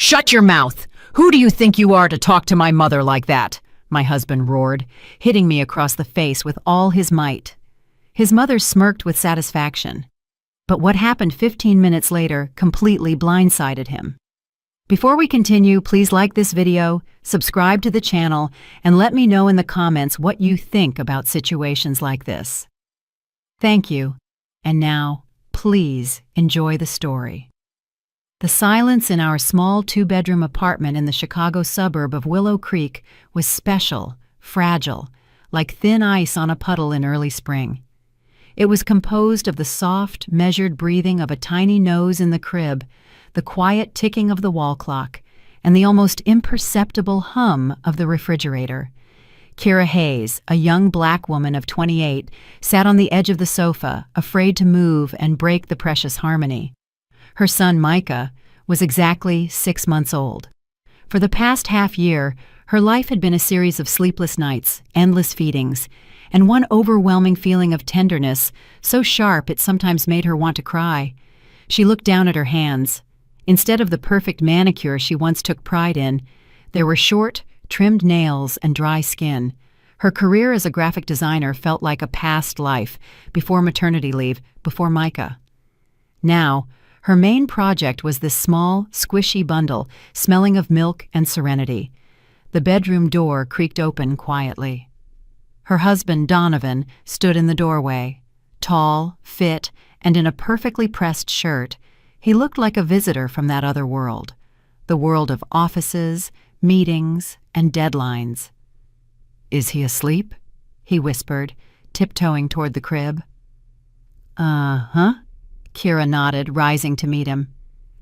"Shut your mouth! Who do you think you are to talk to my mother like that?" my husband roared, hitting me across the face with all his might. His mother smirked with satisfaction. But what happened 15 minutes later completely blindsided him. Before we continue, please like this video, subscribe to the channel, and let me know in the comments what you think about situations like this. Thank you. And now, please enjoy the story. The silence in our small two-bedroom apartment in the Chicago suburb of Willow Creek was special, fragile, like thin ice on a puddle in early spring. It was composed of the soft, measured breathing of a tiny nose in the crib, the quiet ticking of the wall clock, and the almost imperceptible hum of the refrigerator. Kira Hayes, a young black woman of 28, sat on the edge of the sofa, afraid to move and break the precious harmony. Her son, Micah, was exactly 6 months old. For the past half-year, her life had been a series of sleepless nights, endless feedings, and one overwhelming feeling of tenderness, so sharp it sometimes made her want to cry. She looked down at her hands. Instead of the perfect manicure she once took pride in, there were short, trimmed nails and dry skin. Her career as a graphic designer felt like a past life, before maternity leave, before Micah. Now, her main project was this small, squishy bundle, smelling of milk and serenity. The bedroom door creaked open quietly. Her husband, Donovan, stood in the doorway. Tall, fit, and in a perfectly pressed shirt, he looked like a visitor from that other world, the world of offices, meetings, and deadlines. "Is he asleep?" he whispered, tiptoeing toward the crib. "Uh-huh," Kira nodded, rising to meet him.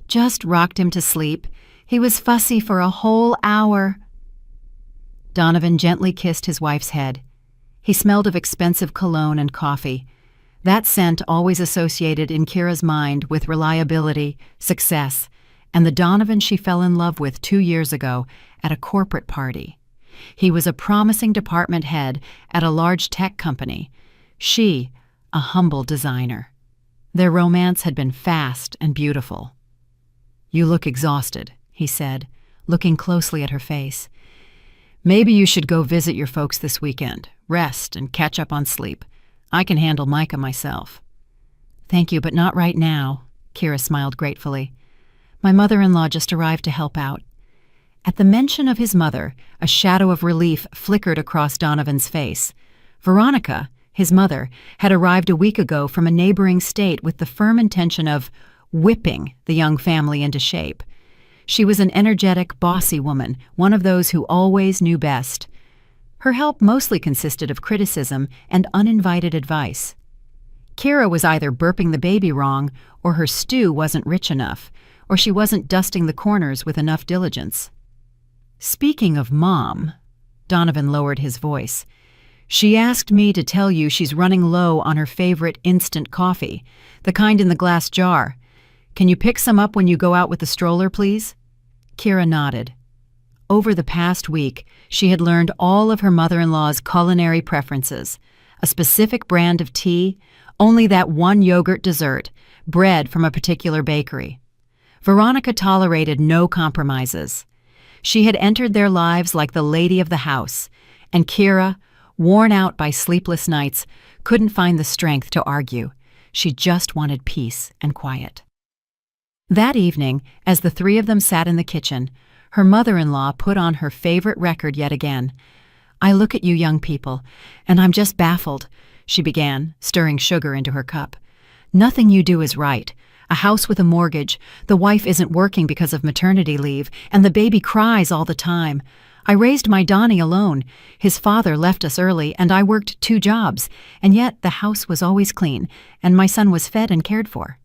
"Just rocked him to sleep. He was fussy for a whole hour." Donovan gently kissed his wife's head. He smelled of expensive cologne and coffee. That scent always associated in Kira's mind with reliability, success, and the Donovan she fell in love with 2 years ago at a corporate party. He was a promising department head at a large tech company. She, a humble designer. Their romance had been fast and beautiful. "You look exhausted," he said, looking closely at her face. "Maybe you should go visit your folks this weekend, rest and catch up on sleep. I can handle Micah myself." "Thank you, but not right now," Kira smiled gratefully. "My mother-in-law just arrived to help out." At the mention of his mother, a shadow of relief flickered across Donovan's face. Veronica, his mother, had arrived a week ago from a neighboring state with the firm intention of whipping the young family into shape. She was an energetic, bossy woman, one of those who always knew best. Her help mostly consisted of criticism and uninvited advice. Kira was either burping the baby wrong, or her stew wasn't rich enough, or she wasn't dusting the corners with enough diligence. "Speaking of Mom," Donovan lowered his voice, "she asked me to tell you she's running low on her favorite instant coffee, the kind in the glass jar. Can you pick some up when you go out with the stroller, please?" Kira nodded. Over the past week, she had learned all of her mother-in-law's culinary preferences: a specific brand of tea, only that one yogurt dessert, bread from a particular bakery. Veronica tolerated no compromises. She had entered their lives like the lady of the house, and Kira, worn out by sleepless nights, couldn't find the strength to argue. She just wanted peace and quiet. That evening, as the three of them sat in the kitchen, her mother-in-law put on her favorite record yet again. "I look at you young people, and I'm just baffled," she began, stirring sugar into her cup. "Nothing you do is right. A house with a mortgage, the wife isn't working because of maternity leave, and the baby cries all the time. I raised my Donnie alone. His father left us early, and I worked 2 jobs, and yet the house was always clean, and my son was fed and cared for."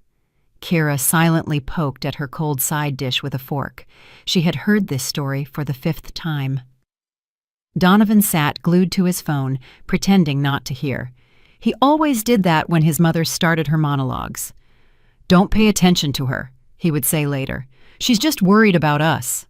Kira silently poked at her cold side dish with a fork. She had heard this story for the 5th time. Donovan sat glued to his phone, pretending not to hear. He always did that when his mother started her monologues. "Don't pay attention to her," he would say later. "She's just worried about us."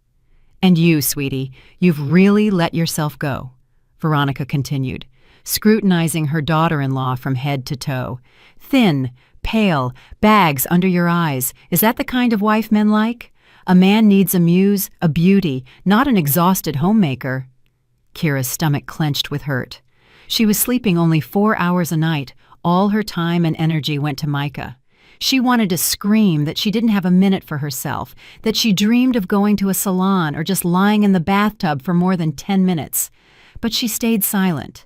"And you, sweetie, you've really let yourself go," Veronica continued, scrutinizing her daughter-in-law from head to toe. "Thin, pale, bags under your eyes. Is that the kind of wife men like? A man needs a muse, a beauty, not an exhausted homemaker. Kira's stomach clenched with hurt. She was sleeping only 4 hours a night. All her time and energy went to Micah. She wanted to scream that she didn't have a minute for herself, that she dreamed of going to a salon or just lying in the bathtub for more than 10 minutes. But she stayed silent.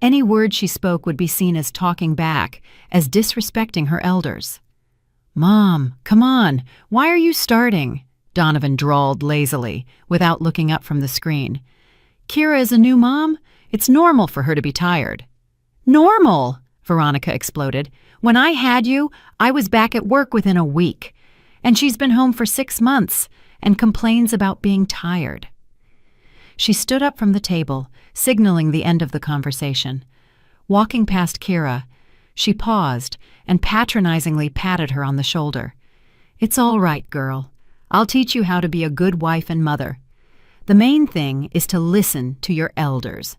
Any word she spoke would be seen as talking back, as disrespecting her elders. "Mom, come on, why are you starting?" Donovan drawled lazily, without looking up from the screen. "Kira is a new mom. It's normal for her to be tired." "Normal?" Veronica exploded. "When I had you, I was back at work within a week. And she's been home for 6 months and complains about being tired." She stood up from the table, signaling the end of the conversation. Walking past Kira, she paused and patronizingly patted her on the shoulder. "It's all right, girl. I'll teach you how to be a good wife and mother. The main thing is to listen to your elders."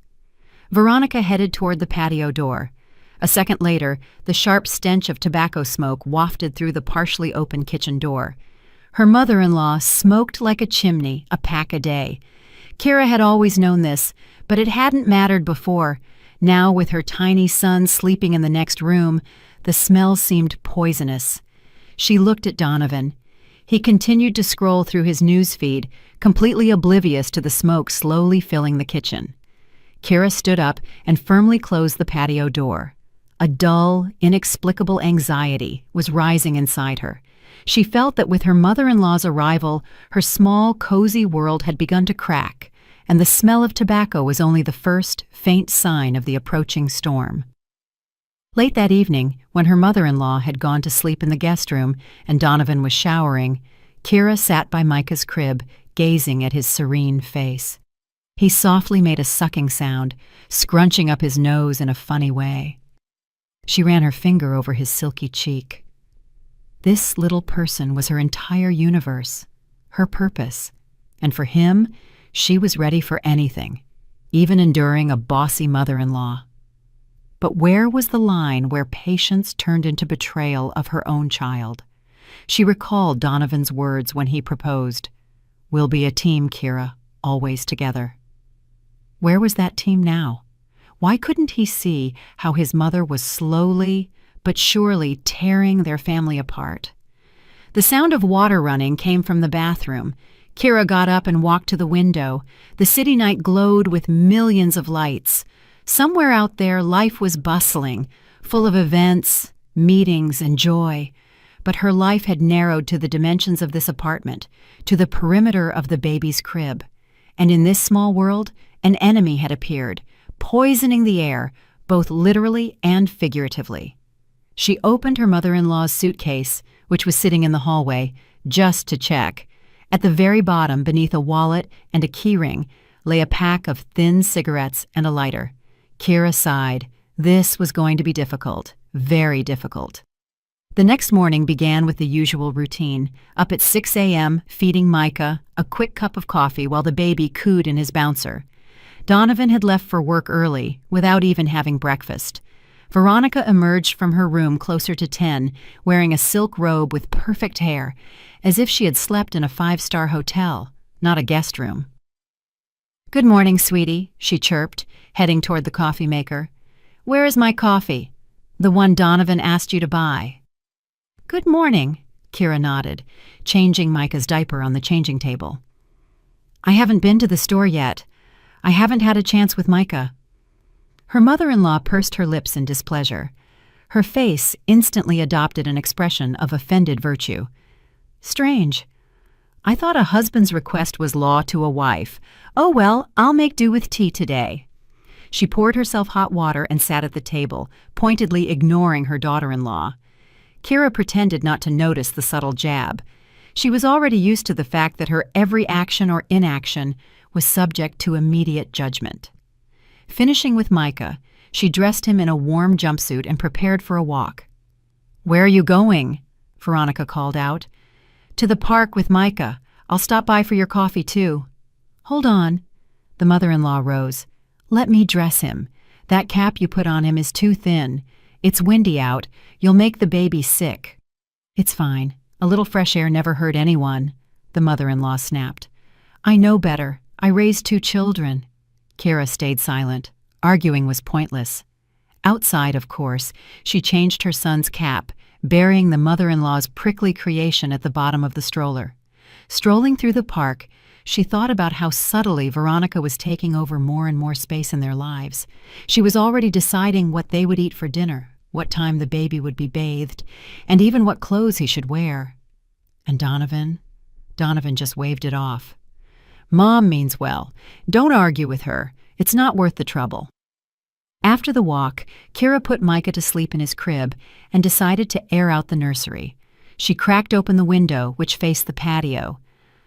Veronica headed toward the patio door. A second later, the sharp stench of tobacco smoke wafted through the partially open kitchen door. Her mother-in-law smoked like a chimney, a pack a day. Kira had always known this, but it hadn't mattered before. Now, with her tiny son sleeping in the next room, the smell seemed poisonous. She looked at Donovan. He continued to scroll through his news feed, completely oblivious to the smoke slowly filling the kitchen. Kira stood up and firmly closed the patio door. A dull, inexplicable anxiety was rising inside her. She felt that with her mother-in-law's arrival, her small, cozy world had begun to crack, and the smell of tobacco was only the first, faint sign of the approaching storm. Late that evening, when her mother-in-law had gone to sleep in the guest room and Donovan was showering, Kira sat by Micah's crib, gazing at his serene face. He softly made a sucking sound, scrunching up his nose in a funny way. She ran her finger over his silky cheek. This little person was her entire universe, her purpose, and for him, she was ready for anything, even enduring a bossy mother-in-law. But where was the line where patience turned into betrayal of her own child? She recalled Donovan's words when he proposed, "We'll be a team, Kira, always together." Where was that team now? Why couldn't he see how his mother was slowly but surely tearing their family apart? The sound of water running came from the bathroom. Kira got up and walked to the window. The city night glowed with millions of lights. Somewhere out there, life was bustling, full of events, meetings, and joy. But her life had narrowed to the dimensions of this apartment, to the perimeter of the baby's crib. And in this small world, an enemy had appeared, poisoning the air, both literally and figuratively. She opened her mother-in-law's suitcase, which was sitting in the hallway, just to check. At the very bottom, beneath a wallet and a keyring, lay a pack of thin cigarettes and a lighter. Kira sighed. This was going to be difficult, very difficult. The next morning began with the usual routine. Up at 6 a.m., feeding Micah, a quick cup of coffee while the baby cooed in his bouncer. Donovan had left for work early, without even having breakfast. Veronica emerged from her room closer to 10, wearing a silk robe with perfect hair, as if she had slept in a 5-star hotel, not a guest room. "Good morning, sweetie," she chirped, heading toward the coffee maker. "Where is my coffee? The one Donovan asked you to buy." "Good morning," Kira nodded, changing Micah's diaper on the changing table. "I haven't been to the store yet. I haven't had a chance with Micah." Her mother-in-law pursed her lips in displeasure. Her face instantly adopted an expression of offended virtue. "Strange. I thought a husband's request was law to a wife. Oh well, I'll make do with tea today." She poured herself hot water and sat at the table, pointedly ignoring her daughter-in-law. Kira pretended not to notice the subtle jab. She was already used to the fact that her every action or inaction was subject to immediate judgment. Finishing with Micah, she dressed him in a warm jumpsuit and prepared for a walk. "Where are you going?" Veronica called out. "To the park with Micah. I'll stop by for your coffee, too." "Hold on." The mother-in-law rose. "Let me dress him. That cap you put on him is too thin. It's windy out. You'll make the baby sick." "It's fine. A little fresh air never hurt anyone." the mother-in-law snapped. "I know better. I raised 2 children." Kira stayed silent. Arguing was pointless. Outside, of course, she changed her son's cap, burying the mother-in-law's prickly creation at the bottom of the stroller. Strolling through the park, she thought about how subtly Veronica was taking over more and more space in their lives. She was already deciding what they would eat for dinner, what time the baby would be bathed, and even what clothes he should wear. And Donovan just waved it off. "Mom means well. Don't argue with her. It's not worth the trouble." After the walk, Kira put Micah to sleep in his crib and decided to air out the nursery. She cracked open the window, which faced the patio.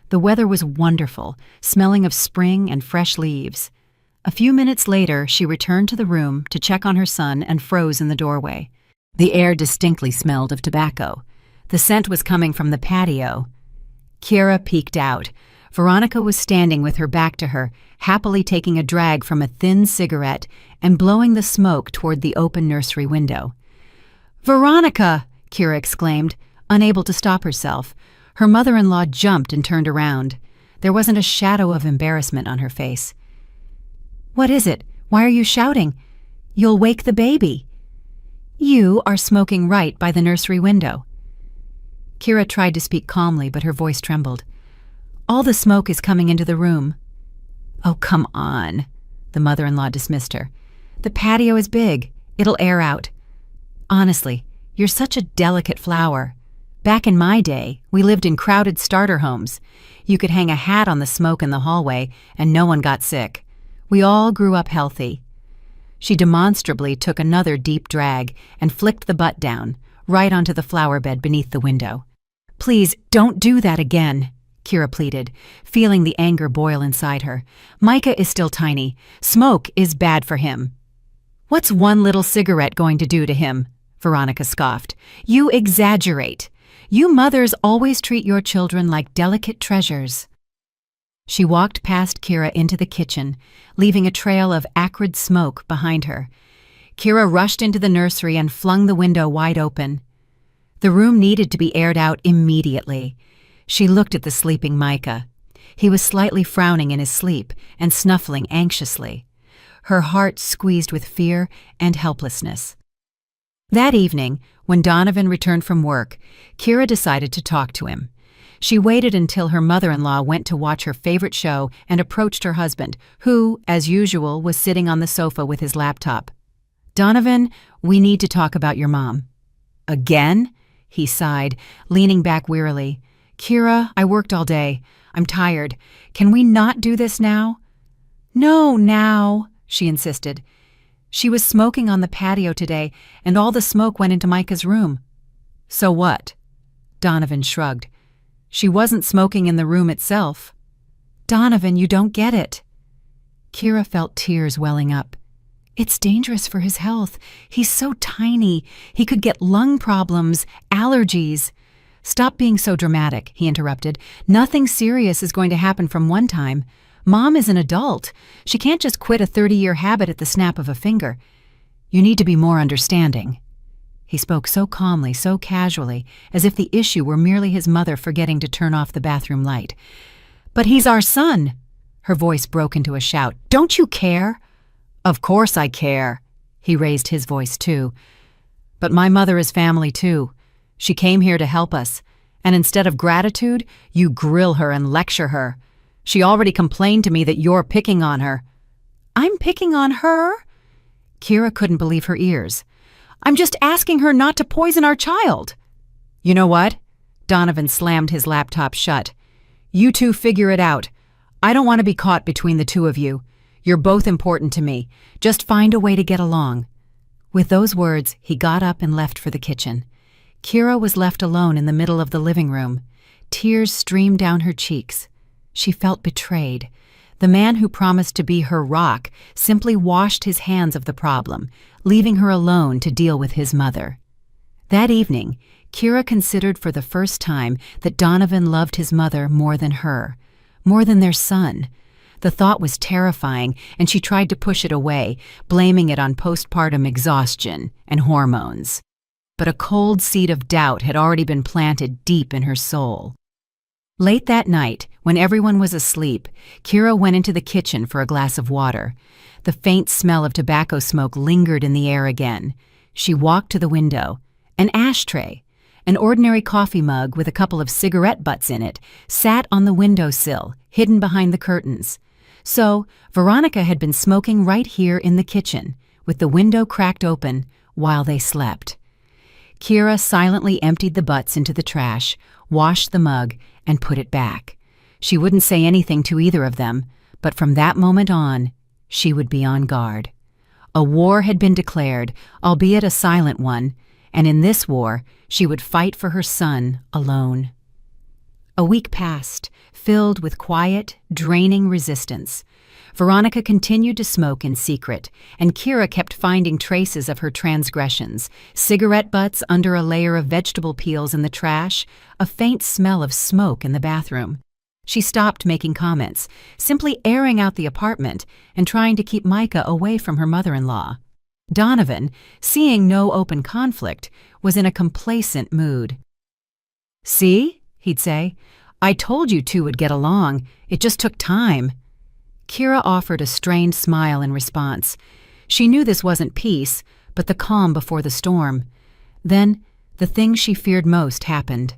The weather was wonderful, smelling of spring and fresh leaves. A few minutes later, she returned to the room to check on her son and froze in the doorway. The air distinctly smelled of tobacco. The scent was coming from the patio. Kira peeked out. Veronica was standing with her back to her, happily taking a drag from a thin cigarette and blowing the smoke toward the open nursery window. "Veronica!" Kira exclaimed, unable to stop herself. Her mother-in-law jumped and turned around. There wasn't a shadow of embarrassment on her face. "What is it? Why are you shouting? You'll wake the baby." "You are smoking right by the nursery window." Kira tried to speak calmly, but her voice trembled. "All the smoke is coming into the room." "Oh, come on," the mother-in-law dismissed her. "The patio is big. It'll air out." "Honestly, you're such a delicate flower. Back in my day, we lived in crowded starter homes. You could hang a hat on the smoke in the hallway, and no one got sick. We all grew up healthy." She demonstrably took another deep drag and flicked the butt down, right onto the flower bed beneath the window. "Please, don't do that again," Kira pleaded, feeling the anger boil inside her. "Micah is still tiny. Smoke is bad for him." "What's one little cigarette going to do to him?" Veronica scoffed. "You exaggerate. You mothers always treat your children like delicate treasures." She walked past Kira into the kitchen, leaving a trail of acrid smoke behind her. Kira rushed into the nursery and flung the window wide open. The room needed to be aired out immediately. She looked at the sleeping Micah. He was slightly frowning in his sleep and snuffling anxiously. Her heart squeezed with fear and helplessness. That evening, when Donovan returned from work, Kira decided to talk to him. She waited until her mother-in-law went to watch her favorite show and approached her husband, who, as usual, was sitting on the sofa with his laptop. "Donovan, we need to talk about your mom." "Again?" he sighed, leaning back wearily. "Kira, I worked all day. I'm tired. Can we not do this now?" "No, now," she insisted. "She was smoking on the patio today, and all the smoke went into Micah's room." "So what?" Donovan shrugged. "She wasn't smoking in the room itself." "Donovan, you don't get it." Kira felt tears welling up. "It's dangerous for his health. He's so tiny. He could get lung problems, allergies." "Stop being so dramatic," he interrupted. "Nothing serious is going to happen from one time. Mom is an adult. She can't just quit a 30-year habit at the snap of a finger. You need to be more understanding." He spoke so calmly, so casually, as if the issue were merely his mother forgetting to turn off the bathroom light. "But he's our son!" Her voice broke into a shout. "Don't you care?" "Of course I care." He raised his voice too. "But my mother is family too. She came here to help us. And instead of gratitude, you grill her and lecture her. She already complained to me that you're picking on her." "I'm picking on her?" Kira couldn't believe her ears. "I'm just asking her not to poison our child." "You know what?" Donovan slammed his laptop shut. "You two figure it out. I don't want to be caught between the two of you. You're both important to me. Just find a way to get along." With those words, he got up and left for the kitchen. Kira was left alone in the middle of the living room. Tears streamed down her cheeks. She felt betrayed. The man who promised to be her rock simply washed his hands of the problem, leaving her alone to deal with his mother. That evening, Kira considered for the first time that Donovan loved his mother more than her, more than their son. The thought was terrifying, and she tried to push it away, blaming it on postpartum exhaustion and hormones. But a cold seed of doubt had already been planted deep in her soul. Late that night, when everyone was asleep, Kira went into the kitchen for a glass of water. The faint smell of tobacco smoke lingered in the air again. She walked to the window. An ashtray, an ordinary coffee mug with a couple of cigarette butts in it, sat on the windowsill, hidden behind the curtains. So, Veronica had been smoking right here in the kitchen, with the window cracked open, while they slept. Kira silently emptied the butts into the trash, washed the mug, and put it back. She wouldn't say anything to either of them, but from that moment on, she would be on guard. A war had been declared, albeit a silent one, and in this war, she would fight for her son alone. A week passed, filled with quiet, draining resistance. Veronica continued to smoke in secret, and Kira kept finding traces of her transgressions: cigarette butts under a layer of vegetable peels in the trash, a faint smell of smoke in the bathroom. She stopped making comments, simply airing out the apartment and trying to keep Micah away from her mother-in-law. Donovan, seeing no open conflict, was in a complacent mood. "See?" he'd say. "I told you two would get along. It just took time." Kira offered a strained smile in response. She knew this wasn't peace, but the calm before the storm. Then, the thing she feared most happened.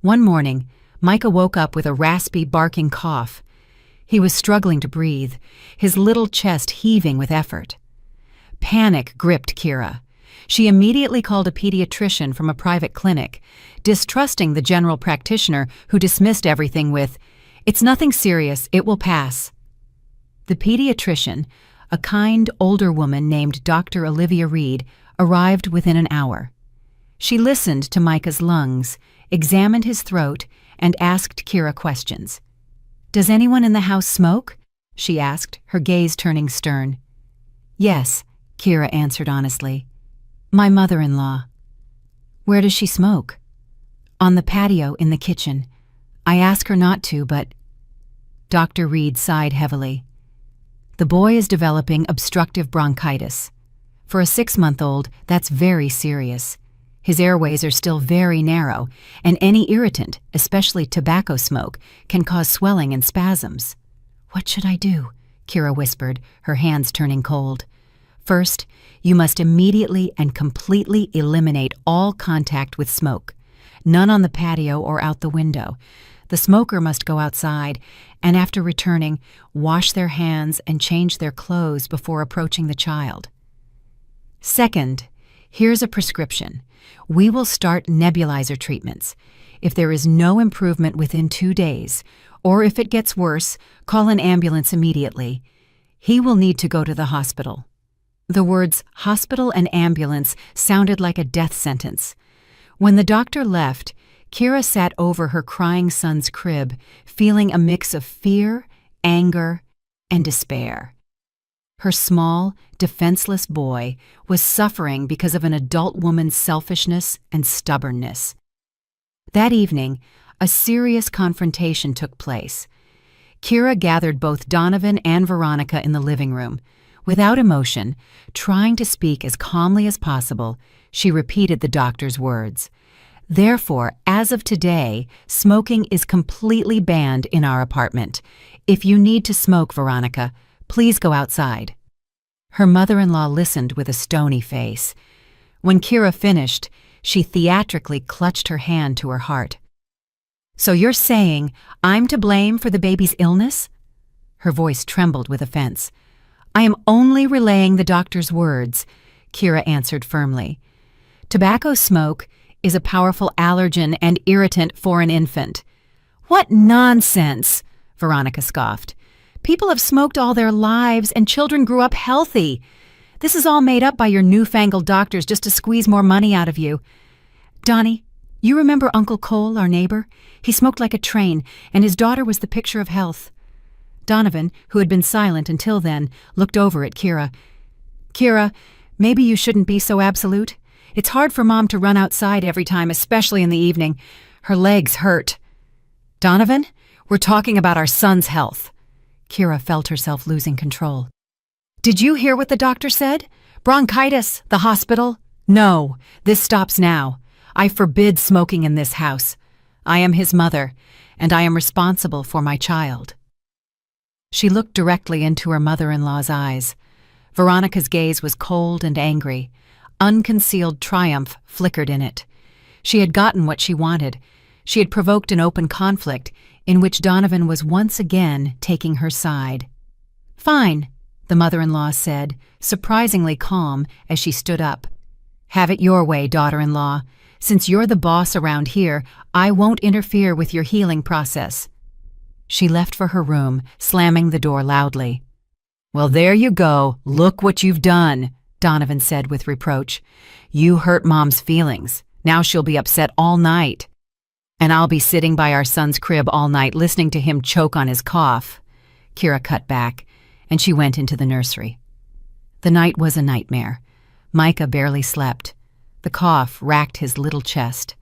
One morning, Micah woke up with a raspy, barking cough. He was struggling to breathe, his little chest heaving with effort. Panic gripped Kira. She immediately called a pediatrician from a private clinic, distrusting the general practitioner who dismissed everything with, "It's nothing serious, it will pass." The pediatrician, a kind older woman named Dr. Olivia Reed, arrived within an hour. She listened to Micah's lungs, examined his throat, and asked Kira questions. "Does anyone in the house smoke?" she asked, her gaze turning stern. "Yes," Kira answered honestly. "My mother-in-law." "Where does she smoke?" "On the patio in the kitchen. I ask her not to, but—" Dr. Reed sighed heavily. "The boy is developing obstructive bronchitis. For a 6-month-old, that's very serious. His airways are still very narrow, and any irritant, especially tobacco smoke, can cause swelling and spasms." "What should I do?" Kira whispered, her hands turning cold. "First, you must immediately and completely eliminate all contact with smoke. None on the patio or out the window. The smoker must go outside, and after returning, wash their hands and change their clothes before approaching the child. Second, here's a prescription. We will start nebulizer treatments. If there is no improvement within 2 days, or if it gets worse, call an ambulance immediately. He will need to go to the hospital." The words hospital and ambulance sounded like a death sentence. When the doctor left, Kira sat over her crying son's crib, feeling a mix of fear, anger, and despair. Her small, defenseless boy was suffering because of an adult woman's selfishness and stubbornness. That evening, a serious confrontation took place. Kira gathered both Donovan and Veronica in the living room. Without emotion, trying to speak as calmly as possible, she repeated the doctor's words. "Therefore, as of today, smoking is completely banned in our apartment. If you need to smoke, Veronica, please go outside." Her mother-in-law listened with a stony face. When Kira finished, she theatrically clutched her hand to her heart. "So you're saying I'm to blame for the baby's illness?" Her voice trembled with offense. "I am only relaying the doctor's words," Kira answered firmly. "Tobacco smoke is a powerful allergen and irritant for an infant." "What nonsense!" Veronica scoffed. "People have smoked all their lives and children grew up healthy. This is all made up by your newfangled doctors just to squeeze more money out of you. Donnie, you remember Uncle Cole, our neighbor? He smoked like a train, and his daughter was the picture of health." Donovan, who had been silent until then, looked over at Kira. "Kira, maybe you shouldn't be so absolute. It's hard for Mom to run outside every time, especially in the evening. Her legs hurt." "Donovan, we're talking about our son's health." Kira felt herself losing control. "Did you hear what the doctor said? Bronchitis, the hospital? No, this stops now. I forbid smoking in this house. I am his mother, and I am responsible for my child." She looked directly into her mother-in-law's eyes. Veronica's gaze was cold and angry. Unconcealed triumph flickered in it. She had gotten what she wanted. She had provoked an open conflict in which Donovan was once again taking her side. "Fine," the mother-in-law said, surprisingly calm as she stood up. "Have it your way, daughter-in-law. Since you're the boss around here, I won't interfere with your healing process." She left for her room, slamming the door loudly. "Well, there you go. Look what you've done," Donovan said with reproach. "You hurt Mom's feelings. Now she'll be upset all night. And I'll be sitting by our son's crib all night listening to him choke on his cough." Kira cut back, and she went into the nursery. The night was a nightmare. Micah barely slept. The cough racked his little chest.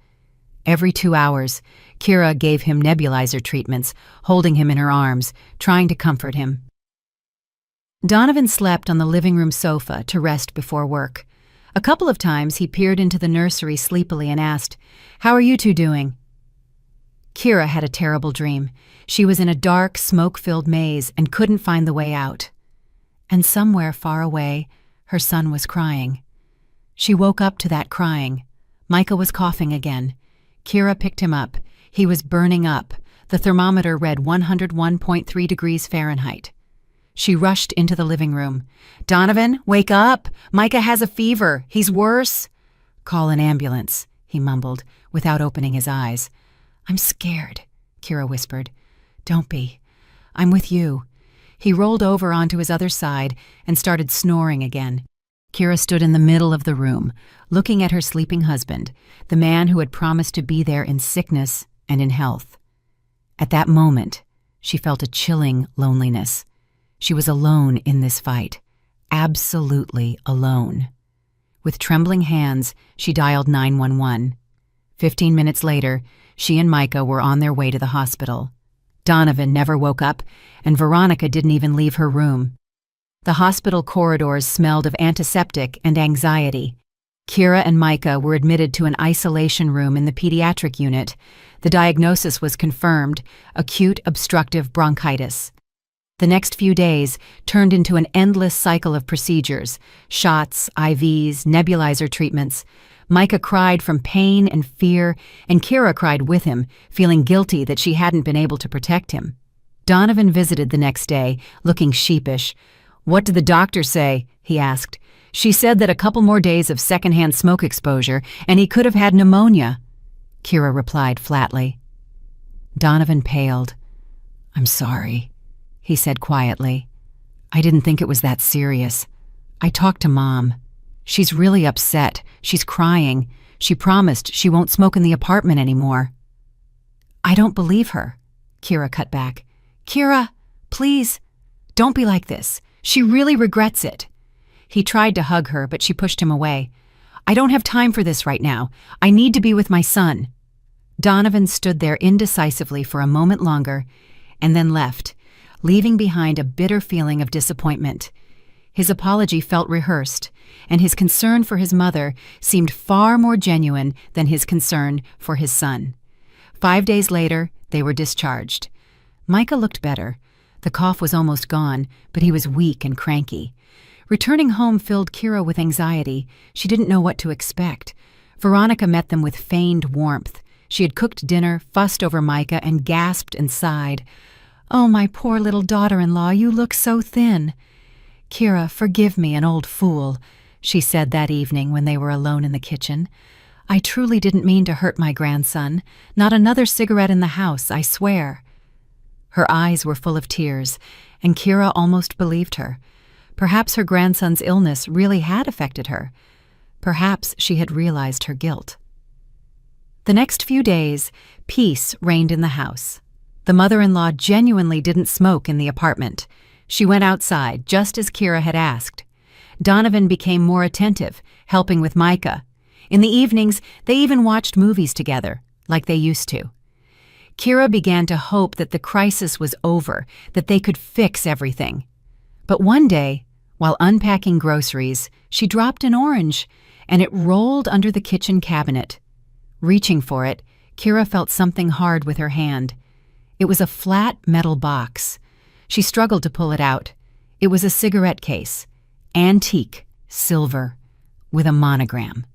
Every 2 hours, Kira gave him nebulizer treatments, holding him in her arms, trying to comfort him. Donovan slept on the living room sofa to rest before work. A couple of times he peered into the nursery sleepily and asked, "How are you two doing?" Kira had a terrible dream. She was in a dark, smoke-filled maze and couldn't find the way out. And somewhere far away, her son was crying. She woke up to that crying. Micah was coughing again. Kira picked him up. He was burning up. The thermometer read 101.3 degrees Fahrenheit. She rushed into the living room. "Donovan, wake up! Micah has a fever. He's worse." "Call an ambulance," he mumbled, without opening his eyes. "I'm scared," Kira whispered. "Don't be. I'm with you." He rolled over onto his other side and started snoring again. Kira stood in the middle of the room, looking at her sleeping husband, the man who had promised to be there in sickness and in health. At that moment, she felt a chilling loneliness. She was alone in this fight, absolutely alone. With trembling hands, she dialed 911. 15 minutes later, she and Micah were on their way to the hospital. Donovan never woke up, and Veronica didn't even leave her room. The hospital corridors smelled of antiseptic and anxiety. Kira and Micah were admitted to an isolation room in the pediatric unit. The diagnosis was confirmed: acute obstructive bronchitis. The next few days turned into an endless cycle of procedures: shots, IVs, nebulizer treatments. Micah cried from pain and fear, and Kira cried with him, feeling guilty that she hadn't been able to protect him. Donovan visited the next day, looking sheepish. "What did the doctor say?" he asked. "She said that a couple more days of secondhand smoke exposure, and he could have had pneumonia," Kira replied flatly. Donovan paled. "I'm sorry," he said quietly. "I didn't think it was that serious. I talked to Mom. She's really upset. She's crying. She promised she won't smoke in the apartment anymore." "I don't believe her," Kira cut back. "Kira, please, don't be like this. She really regrets it." He tried to hug her, but she pushed him away. "I don't have time for this right now. I need to be with my son." Donovan stood there indecisively for a moment longer, and then left, leaving behind a bitter feeling of disappointment. His apology felt rehearsed, and his concern for his mother seemed far more genuine than his concern for his son. 5 days later, they were discharged. Micah looked better. The cough was almost gone, but he was weak and cranky. Returning home filled Kira with anxiety. She didn't know what to expect. Veronica met them with feigned warmth. She had cooked dinner, fussed over Micah, and gasped and sighed. "Oh, my poor little daughter-in-law, you look so thin." "Kira, forgive me, an old fool," she said that evening when they were alone in the kitchen. "I truly didn't mean to hurt my grandson. Not another cigarette in the house, I swear." Her eyes were full of tears, and Kira almost believed her. Perhaps her grandson's illness really had affected her. Perhaps she had realized her guilt. The next few days, peace reigned in the house. The mother-in-law genuinely didn't smoke in the apartment. She went outside, just as Kira had asked. Donovan became more attentive, helping with Micah. In the evenings, they even watched movies together, like they used to. Kira began to hope that the crisis was over, that they could fix everything. But one day, while unpacking groceries, she dropped an orange, and it rolled under the kitchen cabinet. Reaching for it, Kira felt something hard with her hand. It was a flat metal box. She struggled to pull it out. It was a cigarette case, antique, silver, with a monogram.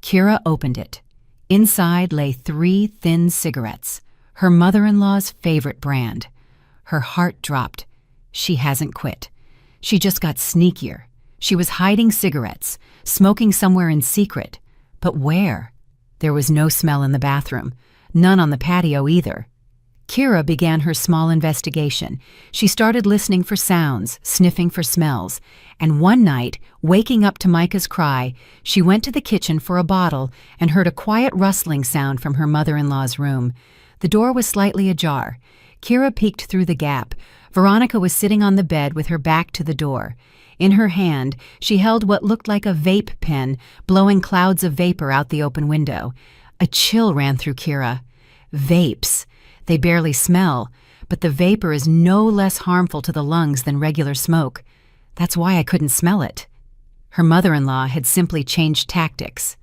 Kira opened it. Inside lay 3 thin cigarettes, her mother-in-law's favorite brand. Her heart dropped. She hasn't quit. She just got sneakier. She was hiding cigarettes, smoking somewhere in secret. But where? There was no smell in the bathroom, none on the patio either. Kira began her small investigation. She started listening for sounds, sniffing for smells, and one night, waking up to Micah's cry, she went to the kitchen for a bottle and heard a quiet rustling sound from her mother-in-law's room. The door was slightly ajar. Kira peeked through the gap. Veronica was sitting on the bed with her back to the door. In her hand, she held what looked like a vape pen, blowing clouds of vapor out the open window. A chill ran through Kira. Vapes. They barely smell, but the vapor is no less harmful to the lungs than regular smoke. That's why I couldn't smell it. Her mother-in-law had simply changed tactics.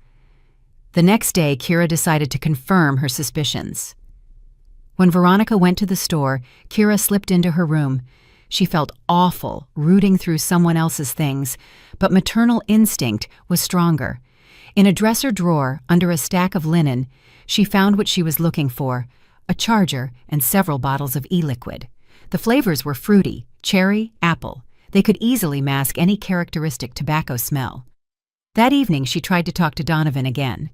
The next day, Kira decided to confirm her suspicions. When Veronica went to the store, Kira slipped into her room. She felt awful, rooting through someone else's things, but maternal instinct was stronger. In a dresser drawer, under a stack of linen, she found what she was looking for: a charger and several bottles of e-liquid. The flavors were fruity, cherry, apple. They could easily mask any characteristic tobacco smell. That evening, she tried to talk to Donovan again.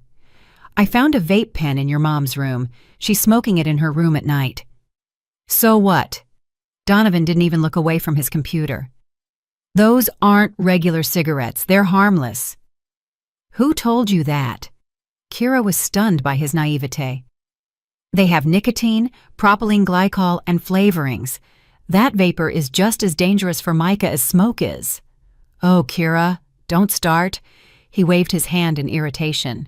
"I found a vape pen in your mom's room. She's smoking it in her room at night." "So what?" Donovan didn't even look away from his computer. "Those aren't regular cigarettes. They're harmless." "Who told you that?" Kira was stunned by his naivete. "They have nicotine, propylene glycol, and flavorings. That vapor is just as dangerous for Micah as smoke is." "Oh, Kira, don't start." He waved his hand in irritation.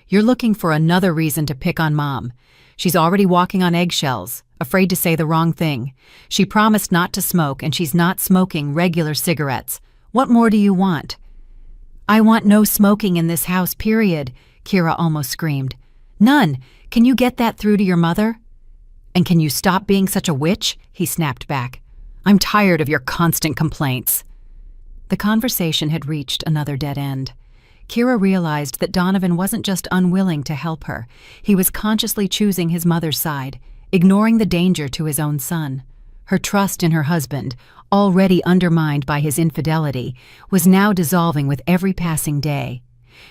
"You're looking for another reason to pick on Mom. She's already walking on eggshells, afraid to say the wrong thing. She promised not to smoke, and she's not smoking regular cigarettes. What more do you want?" "I want no smoking in this house, period," Kira almost screamed. "None. Can you get that through to your mother?" "And can you stop being such a witch?" he snapped back. "I'm tired of your constant complaints." The conversation had reached another dead end. Kira realized that Donovan wasn't just unwilling to help her. He was consciously choosing his mother's side, ignoring the danger to his own son. Her trust in her husband, already undermined by his infidelity, was now dissolving with every passing day.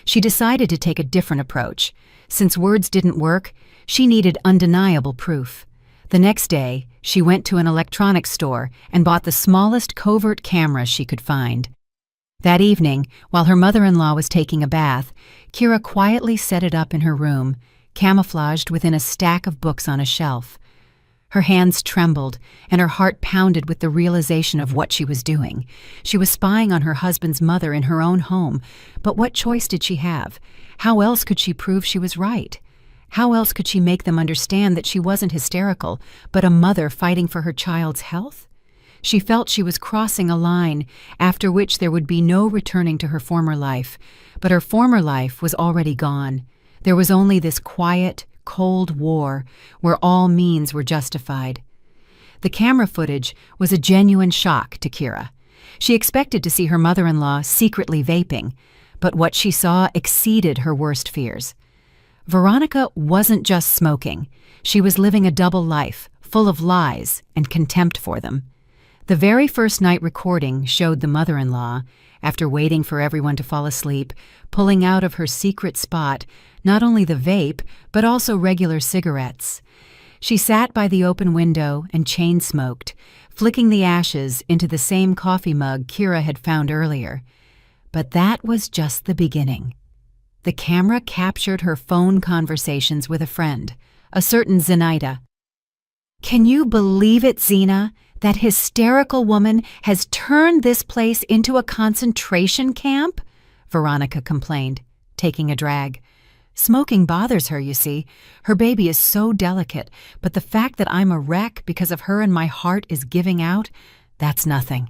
She decided to take a different approach. Since words didn't work, she needed undeniable proof. The next day, she went to an electronics store and bought the smallest covert camera she could find. That evening, while her mother-in-law was taking a bath, Kira quietly set it up in her room, camouflaged within a stack of books on a shelf. Her hands trembled, and her heart pounded with the realization of what she was doing. She was spying on her husband's mother in her own home, but what choice did she have? How else could she prove she was right? How else could she make them understand that she wasn't hysterical, but a mother fighting for her child's health? She felt she was crossing a line, after which there would be no returning to her former life. But her former life was already gone. There was only this quiet, cold war, where all means were justified. The camera footage was a genuine shock to Kira. She expected to see her mother-in-law secretly vaping, but what she saw exceeded her worst fears. Veronica wasn't just smoking. She was living a double life, full of lies and contempt for them. The very first night recording showed the mother-in-law, after waiting for everyone to fall asleep, pulling out of her secret spot not only the vape, but also regular cigarettes. She sat by the open window and chain-smoked, flicking the ashes into the same coffee mug Kira had found earlier. But that was just the beginning. The camera captured her phone conversations with a friend, a certain Zenaida. "Can you believe it, Zena? That hysterical woman has turned this place into a concentration camp?" Veronica complained, taking a drag. "Smoking bothers her, you see. Her baby is so delicate, but the fact that I'm a wreck because of her and my heart is giving out, that's nothing.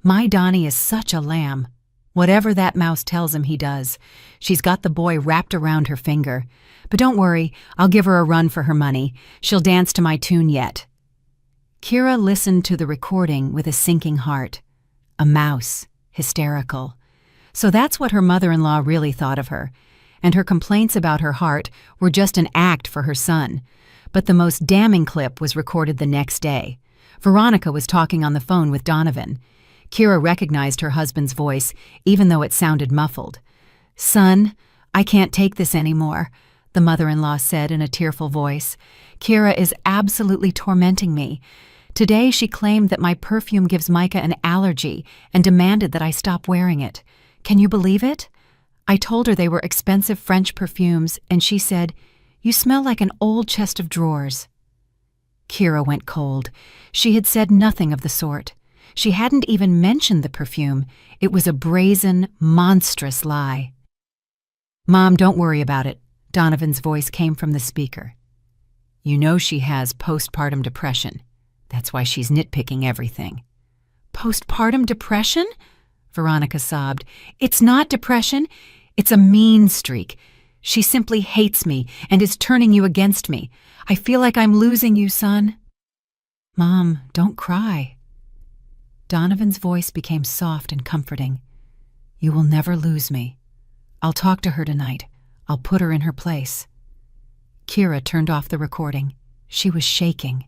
My Donnie is such a lamb. Whatever that mouse tells him, he does. She's got the boy wrapped around her finger. But don't worry, I'll give her a run for her money. She'll dance to my tune yet." Kira listened to the recording with a sinking heart. A mouse, hysterical. So that's what her mother-in-law really thought of her, and her complaints about her heart were just an act for her son. But the most damning clip was recorded the next day. Veronica was talking on the phone with Donovan. Kira recognized her husband's voice, even though it sounded muffled. "Son, I can't take this anymore," the mother-in-law said in a tearful voice. "Kira is absolutely tormenting me. Today she claimed that my perfume gives Micah an allergy and demanded that I stop wearing it. Can you believe it? I told her they were expensive French perfumes, and she said, 'You smell like an old chest of drawers.'" Kira went cold. She had said nothing of the sort. She hadn't even mentioned the perfume. It was a brazen, monstrous lie. "Mom, don't worry about it," Donovan's voice came from the speaker. "You know she has postpartum depression. That's why she's nitpicking everything." "Postpartum depression?" Veronica sobbed. "It's not depression. It's a mean streak. She simply hates me and is turning you against me. I feel like I'm losing you, son." "Mom, don't cry." Donovan's voice became soft and comforting. "You will never lose me. I'll talk to her tonight. I'll put her in her place." Kira turned off the recording. She was shaking.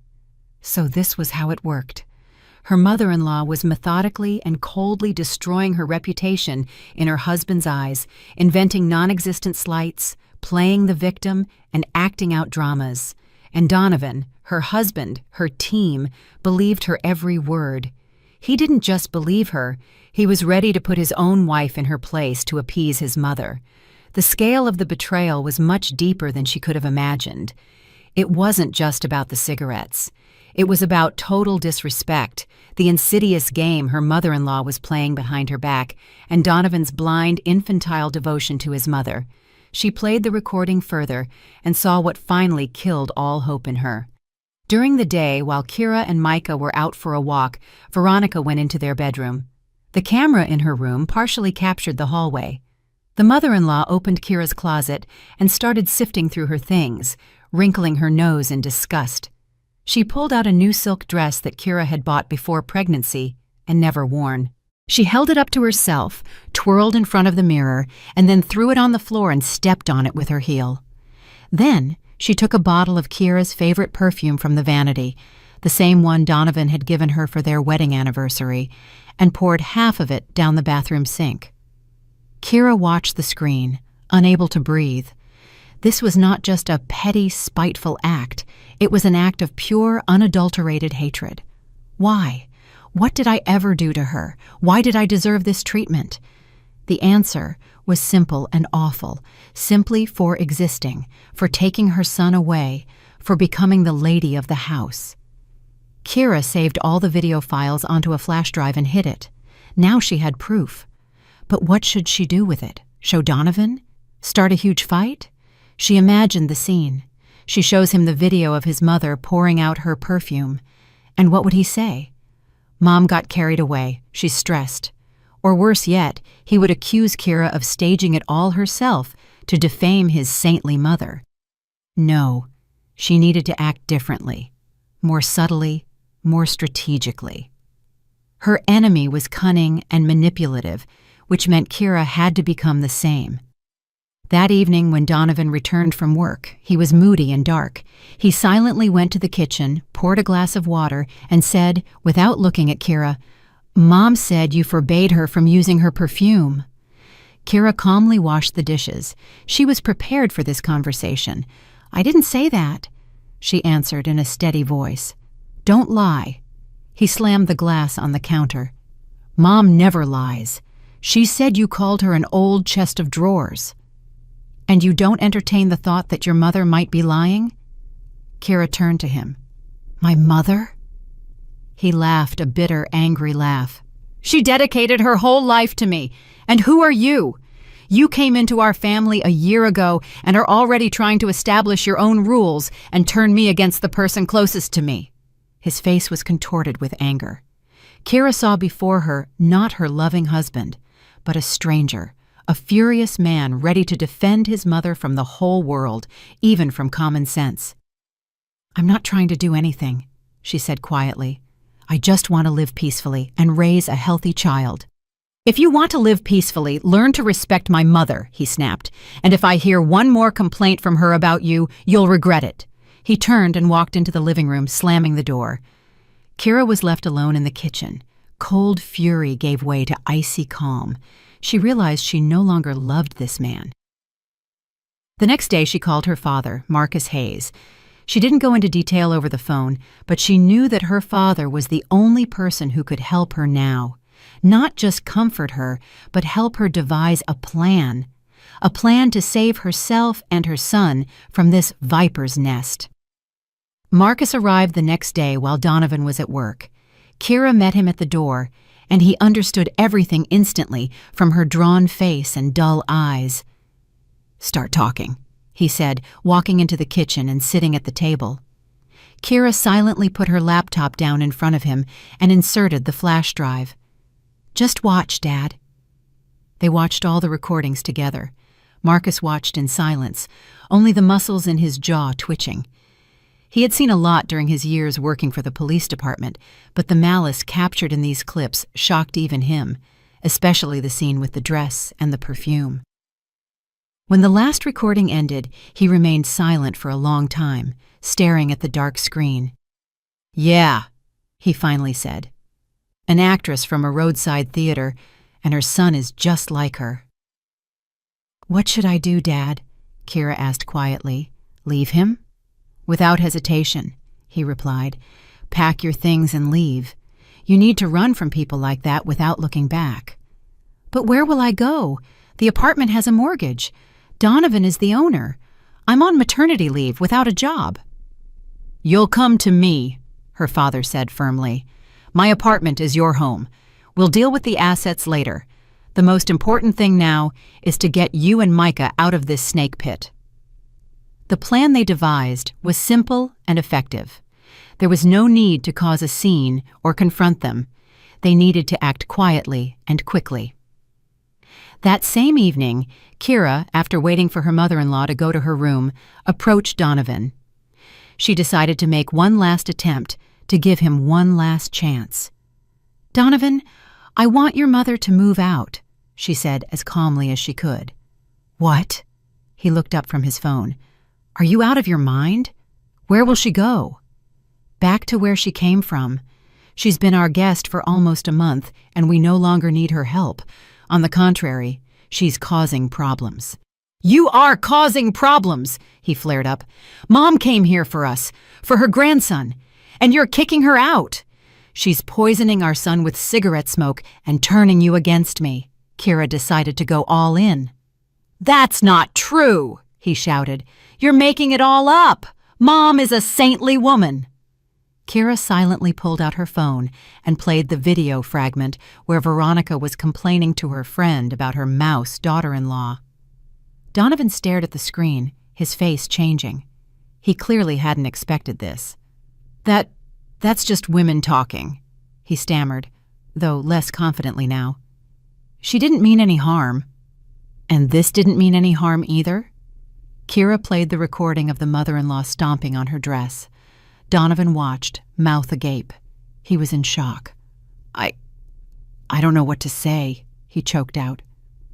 So this was how it worked. Her mother-in-law was methodically and coldly destroying her reputation in her husband's eyes, inventing non-existent slights, playing the victim, and acting out dramas. And Donovan, her husband, her team, believed her every word. He didn't just believe her, he was ready to put his own wife in her place to appease his mother. The scale of the betrayal was much deeper than she could have imagined. It wasn't just about the cigarettes. It was about total disrespect, the insidious game her mother-in-law was playing behind her back, and Donovan's blind, infantile devotion to his mother. She played the recording further and saw what finally killed all hope in her. During the day, while Kira and Micah were out for a walk, Veronica went into their bedroom. The camera in her room partially captured the hallway. The mother-in-law opened Kira's closet and started sifting through her things, wrinkling her nose in disgust. She pulled out a new silk dress that Kira had bought before pregnancy and never worn. She held it up to herself, twirled in front of the mirror, and then threw it on the floor and stepped on it with her heel. Then she took a bottle of Kira's favorite perfume from the vanity, the same one Donovan had given her for their wedding anniversary, and poured half of it down the bathroom sink. Kira watched the screen, unable to breathe. This was not just a petty, spiteful act. It was an act of pure, unadulterated hatred. Why? What did I ever do to her? Why did I deserve this treatment? The answer was simple and awful, simply for existing, for taking her son away, for becoming the lady of the house. Kira saved all the video files onto a flash drive and hid it. Now she had proof. But what should she do with it? Show Donovan? Start a huge fight? She imagined the scene. She shows him the video of his mother pouring out her perfume. And what would he say? Mom got carried away. She's stressed. Or worse yet, he would accuse Kira of staging it all herself to defame his saintly mother. No, she needed to act differently, more subtly, more strategically. Her enemy was cunning and manipulative, which meant Kira had to become the same. That evening when Donovan returned from work, he was moody and dark. He silently went to the kitchen, poured a glass of water, and said, without looking at Kira, "Mom said you forbade her from using her perfume." Kira calmly washed the dishes. She was prepared for this conversation. "I didn't say that," she answered in a steady voice. "Don't lie." He slammed the glass on the counter. "Mom never lies. She said you called her an old chest of drawers." "And you don't entertain the thought that your mother might be lying?" Kira turned to him. "My mother?" He laughed a bitter, angry laugh. "She dedicated her whole life to me. And who are you? You came into our family a year ago and are already trying to establish your own rules and turn me against the person closest to me." His face was contorted with anger. Kira saw before her not her loving husband, but a stranger, a furious man ready to defend his mother from the whole world, even from common sense. "I'm not trying to do anything," she said quietly. "I just want to live peacefully and raise a healthy child." "If you want to live peacefully, learn to respect my mother," he snapped. "And if I hear one more complaint from her about you, you'll regret it." He turned and walked into the living room, slamming the door. Kira was left alone in the kitchen. Cold fury gave way to icy calm. She realized she no longer loved this man. The next day she called her father, Marcus Hayes. She didn't go into detail over the phone, but she knew that her father was the only person who could help her now. Not just comfort her, but help her devise a plan to save herself and her son from this viper's nest. Marcus arrived the next day while Donovan was at work. Kira met him at the door, and he understood everything instantly from her drawn face and dull eyes. "Start talking," he said, walking into the kitchen and sitting at the table. Kira silently put her laptop down in front of him and inserted the flash drive. "Just watch, Dad." They watched all the recordings together. Marcus watched in silence, only the muscles in his jaw twitching. He had seen a lot during his years working for the police department, but the malice captured in these clips shocked even him, especially the scene with the dress and the perfume. When the last recording ended, he remained silent for a long time, staring at the dark screen. "Yeah," he finally said. "An actress from a roadside theater, and her son is just like her." "What should I do, Dad?" Kira asked quietly. "Leave him?" "Without hesitation," he replied. "Pack your things and leave. You need to run from people like that without looking back." "But where will I go? The apartment has a mortgage. Donovan is the owner. I'm on maternity leave without a job." "You'll come to me," her father said firmly. "My apartment is your home. We'll deal with the assets later. The most important thing now is to get you and Micah out of this snake pit." The plan they devised was simple and effective. There was no need to cause a scene or confront them. They needed to act quietly and quickly. That same evening, Kira, after waiting for her mother-in-law to go to her room, approached Donovan. She decided to make one last attempt, to give him one last chance. "Donovan, I want your mother to move out," she said as calmly as she could. "What?" He looked up from his phone. "Are you out of your mind? Where will she go?" "Back to where she came from. She's been our guest for almost a month, and we no longer need her help. On the contrary, she's causing problems." "You are causing problems," he flared up. "Mom came here for us, for her grandson, and you're kicking her out. She's poisoning our son with cigarette smoke and turning you against me." Kira decided to go all in. "That's not true," he shouted. "You're making it all up. Mom is a saintly woman." Kira silently pulled out her phone and played the video fragment where Veronica was complaining to her friend about her mouse daughter-in-law. Donovan stared at the screen, his face changing. He clearly hadn't expected this. That's just women talking," he stammered, though less confidently now. "She didn't mean any harm." "And this didn't mean any harm either?" Kira played the recording of the mother-in-law stomping on her dress. Donovan watched, mouth agape. He was in shock. I don't know what to say," he choked out.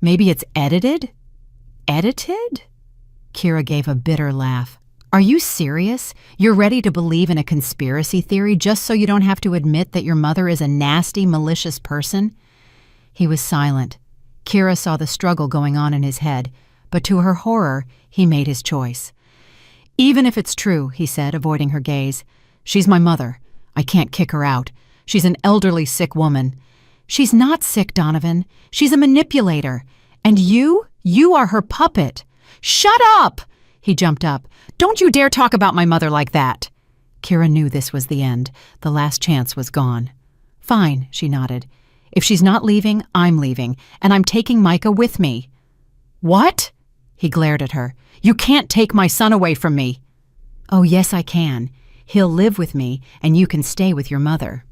"Maybe it's edited?" "Edited?" Kira gave a bitter laugh. "Are you serious? You're ready to believe in a conspiracy theory just so you don't have to admit that your mother is a nasty, malicious person?" He was silent. Kira saw the struggle going on in his head, but to her horror, he made his choice. "Even if it's true," he said, avoiding her gaze, "she's my mother. I can't kick her out. She's an elderly, sick woman." "She's not sick, Donovan. She's a manipulator. And you are her puppet." "Shut up!" He jumped up. "Don't you dare talk about my mother like that." Kira knew this was the end. The last chance was gone. "Fine," she nodded. "If she's not leaving, I'm leaving, and I'm taking Micah with me." "What?" He glared at her. "You can't take my son away from me." "Oh, yes, I can. He'll live with me, and you can stay with your mother."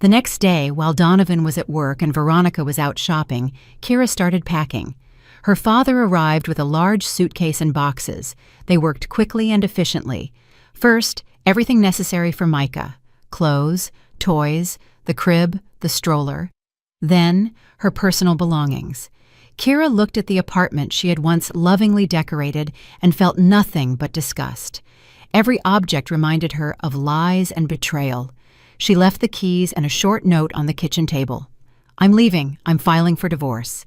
The next day, while Donovan was at work and Veronica was out shopping, Kira started packing. Her father arrived with a large suitcase and boxes. They worked quickly and efficiently. First, Everything necessary for Micah: clothes, toys, the crib, the stroller. Then, her personal belongings. Kira looked at the apartment she had once lovingly decorated and felt nothing but disgust. Every object reminded her of lies and betrayal. She left the keys and a short note on the kitchen table. "I'm leaving. I'm filing for divorce."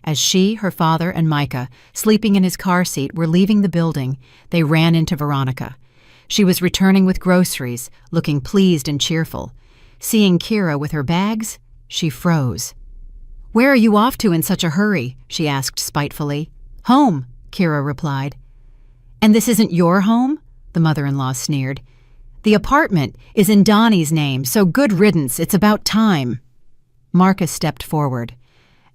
As she, her father, and Micah, sleeping in his car seat, were leaving the building, they ran into Veronica. She was returning with groceries, looking pleased and cheerful. Seeing Kira with her bags, she froze. "Where are you off to in such a hurry?" she asked spitefully. "Home," Kira replied. "And this isn't your home?" the mother-in-law sneered. "The apartment is in Donnie's name, so good riddance, it's about time." Marcus stepped forward.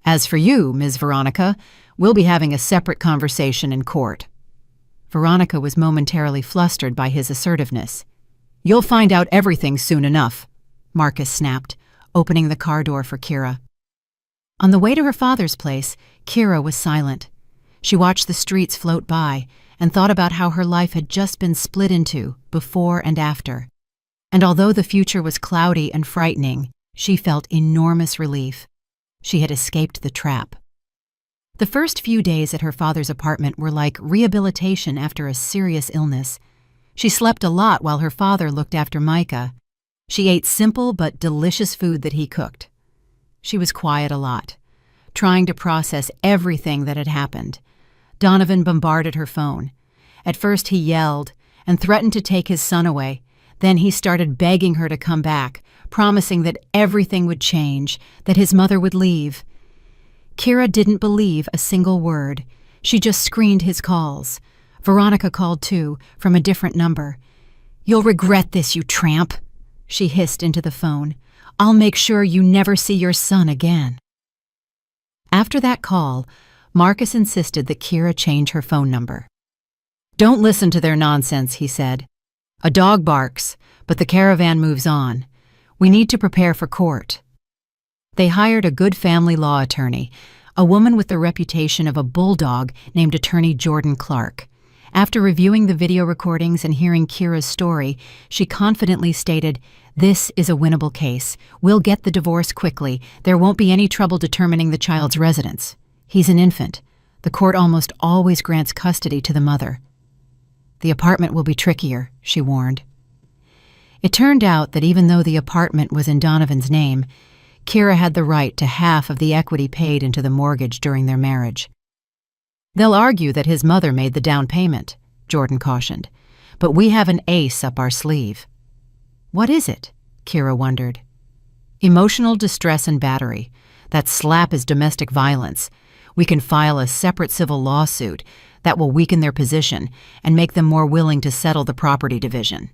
"As for you, Ms. Veronica, we'll be having a separate conversation in court." Veronica was momentarily flustered by his assertiveness. "You'll find out everything soon enough," Marcus snapped, opening the car door for Kira. On the way to her father's place, Kira was silent. She watched the streets float by and thought about how her life had just been split into, before and after. And although the future was cloudy and frightening, she felt enormous relief. She had escaped the trap. The first few days at her father's apartment were like rehabilitation after a serious illness. She slept a lot while her father looked after Micah. She ate simple but delicious food that he cooked. She was quiet a lot, trying to process everything that had happened. Donovan bombarded her phone. At first he yelled and threatened to take his son away. Then he started begging her to come back, promising that everything would change, that his mother would leave. Kira didn't believe a single word. She just screened his calls. Veronica called too, from a different number. "You'll regret this, you tramp," she hissed into the phone. "I'll make sure you never see your son again." After that call, Marcus insisted that Kira change her phone number. "Don't listen to their nonsense," he said. "A dog barks, but the caravan moves on. We need to prepare for court." They hired a good family law attorney, a woman with the reputation of a bulldog named Attorney Jordan Clark. After reviewing the video recordings and hearing Kira's story, she confidently stated, "This is a winnable case. We'll get the divorce quickly. There won't be any trouble determining the child's residence. He's an infant. The court almost always grants custody to the mother." "The apartment will be trickier," she warned. It turned out that even though the apartment was in Donovan's name, Kira had the right to half of the equity paid into the mortgage during their marriage. "They'll argue that his mother made the down payment," Jordan cautioned, "but we have an ace up our sleeve." "What is it?" Kira wondered. "Emotional distress and battery. That slap is domestic violence. We can file a separate civil lawsuit that will weaken their position and make them more willing to settle the property division."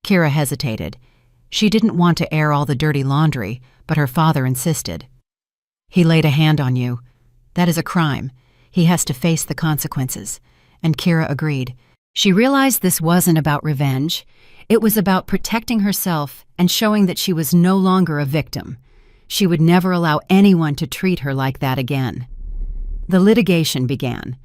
Kira hesitated. She didn't want to air all the dirty laundry, but her father insisted. "He laid a hand on you. That is a crime. He has to face the consequences." And Kira agreed. She realized this wasn't about revenge. It was about protecting herself and showing that she was no longer a victim. She would never allow anyone to treat her like that again. The litigation began.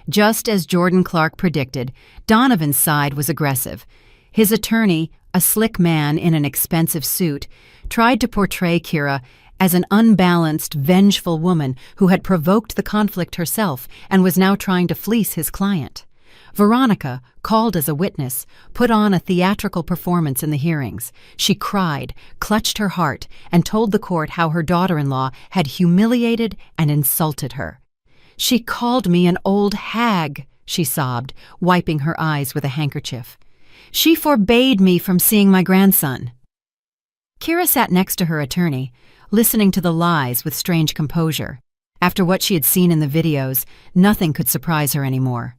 Just as Jordan Clark predicted, Donovan's side was aggressive. His attorney, a slick man in an expensive suit, tried to portray Kira as an unbalanced, vengeful woman who had provoked the conflict herself and was now trying to fleece his client. Veronica, called as a witness, put on a theatrical performance in the hearings. She cried, clutched her heart, and told the court how her daughter-in-law had humiliated and insulted her. "She called me an old hag," she sobbed, wiping her eyes with a handkerchief. "She forbade me from seeing my grandson." Kira sat next to her attorney, listening to the lies with strange composure. After what she had seen in the videos, nothing could surprise her anymore.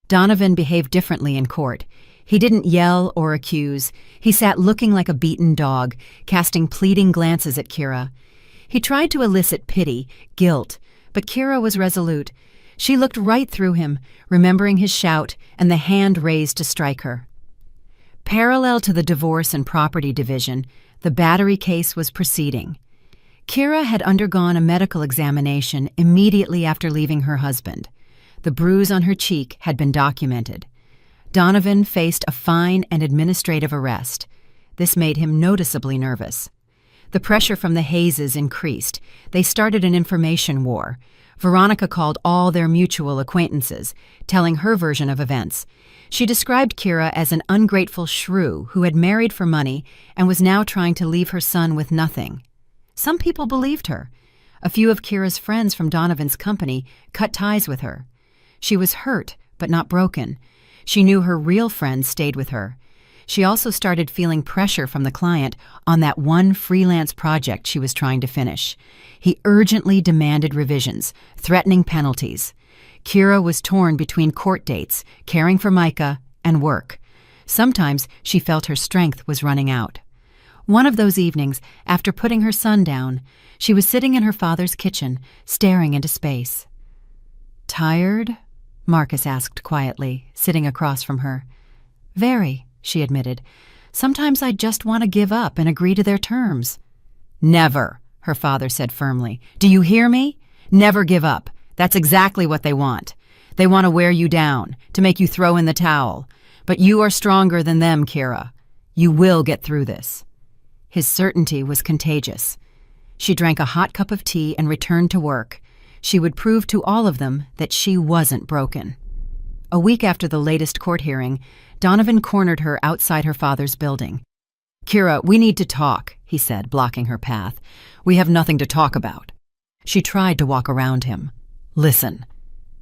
Donovan behaved differently in court. He didn't yell or accuse. He sat looking like a beaten dog, casting pleading glances at Kira. He tried to elicit pity, guilt, but Kira was resolute. She looked right through him, remembering his shout and the hand raised to strike her. Parallel to the divorce and property division, the battery case was proceeding. Kira had undergone a medical examination immediately after leaving her husband. The bruise on her cheek had been documented. Donovan faced a fine and administrative arrest. This made him noticeably nervous. The pressure from the Hayeses increased. They started an information war. Veronica called all their mutual acquaintances, telling her version of events. She described Kira as an ungrateful shrew who had married for money and was now trying to leave her son with nothing. Some people believed her. A few of Kira's friends from Donovan's company cut ties with her. She was hurt, but not broken. She knew her real friends stayed with her. She also started feeling pressure from the client on that one freelance project she was trying to finish. He urgently demanded revisions, threatening penalties. Kira was torn between court dates, caring for Micah, and work. Sometimes she felt her strength was running out. One of those evenings, after putting her son down, she was sitting in her father's kitchen, staring into space. "Tired?" Marcus asked quietly, sitting across from her. "Very," she admitted. "Sometimes I just want to give up and agree to their terms." "Never," her father said firmly. "Do you hear me? Never give up. That's exactly what they want. They want to wear you down, to make you throw in the towel. But you are stronger than them, Kira. You will get through this." His certainty was contagious. She drank a hot cup of tea and returned to work. She would prove to all of them that she wasn't broken. A week after the latest court hearing, Donovan cornered her outside her father's building. "Kira, we need to talk," he said, blocking her path. "We have nothing to talk about." She tried to walk around him. "Listen."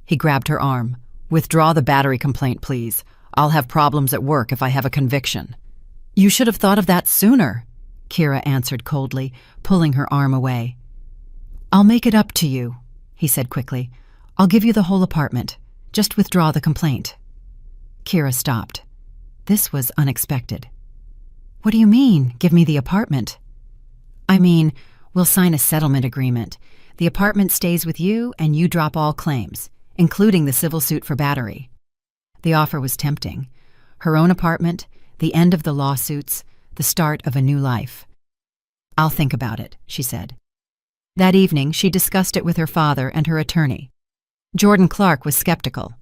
He grabbed her arm. "Withdraw the battery complaint, please. I'll have problems at work if I have a conviction." "You should have thought of that sooner," Kira answered coldly, pulling her arm away. "I'll make it up to you," he said quickly. "I'll give you the whole apartment. Just withdraw the complaint." Kira stopped. This was unexpected. "What do you mean, give me the apartment?" "I mean, we'll sign a settlement agreement. The apartment stays with you and you drop all claims, including the civil suit for battery." The offer was tempting. Her own apartment, the end of the lawsuits, the start of a new life. "I'll think about it," she said. That evening, she discussed it with her father and her attorney. Jordan Clark was skeptical.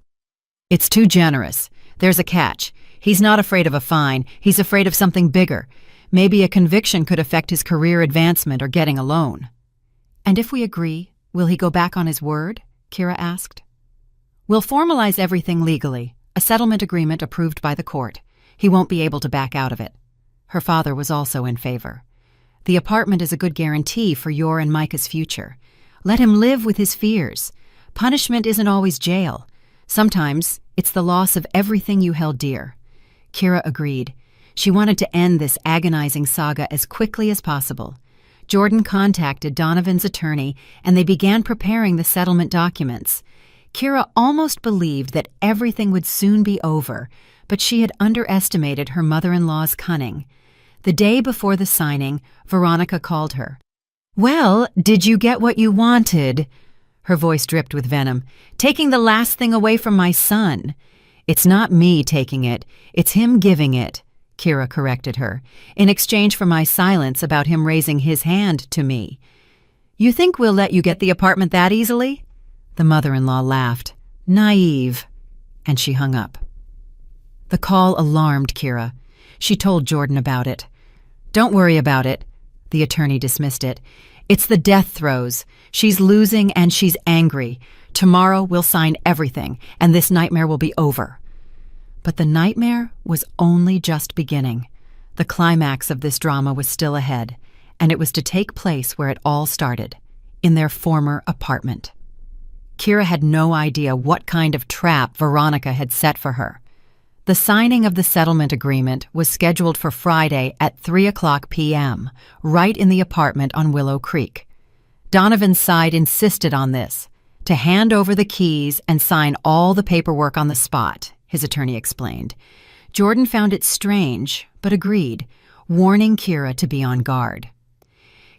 "It's too generous. There's a catch. He's not afraid of a fine. He's afraid of something bigger. Maybe a conviction could affect his career advancement or getting a loan." "And if we agree, will he go back on his word?" Kira asked. "We'll formalize everything legally, a settlement agreement approved by the court. He won't be able to back out of it." Her father was also in favor. "The apartment is a good guarantee for your and Micah's future. Let him live with his fears. Punishment isn't always jail. Sometimes it's the loss of everything you held dear." Kira agreed. She wanted to end this agonizing saga as quickly as possible. Jordan contacted Donovan's attorney, and they began preparing the settlement documents. Kira almost believed that everything would soon be over, but she had underestimated her mother-in-law's cunning. The day before the signing, Veronica called her. "Well, did you get what you wanted?" Her voice dripped with venom. "Taking the last thing away from my son." "It's not me taking it, it's him giving it," Kira corrected her, "in exchange for my silence about him raising his hand to me." "You think we'll let you get the apartment that easily?" The mother-in-law laughed. "Naive." And she hung up. The call alarmed Kira. She told Jordan about it. "Don't worry about it." The attorney dismissed it. "It's the death throes. She's losing and she's angry. Tomorrow we'll sign everything, and this nightmare will be over." But the nightmare was only just beginning. The climax of this drama was still ahead, and it was to take place where it all started, in their former apartment. Kira had no idea what kind of trap Veronica had set for her. The signing of the settlement agreement was scheduled for Friday at 3:00 p.m., right in the apartment on Willow Creek. Donovan's side insisted on this, to hand over the keys and sign all the paperwork on the spot, his attorney explained. Jordan found it strange, but agreed, warning Kira to be on guard.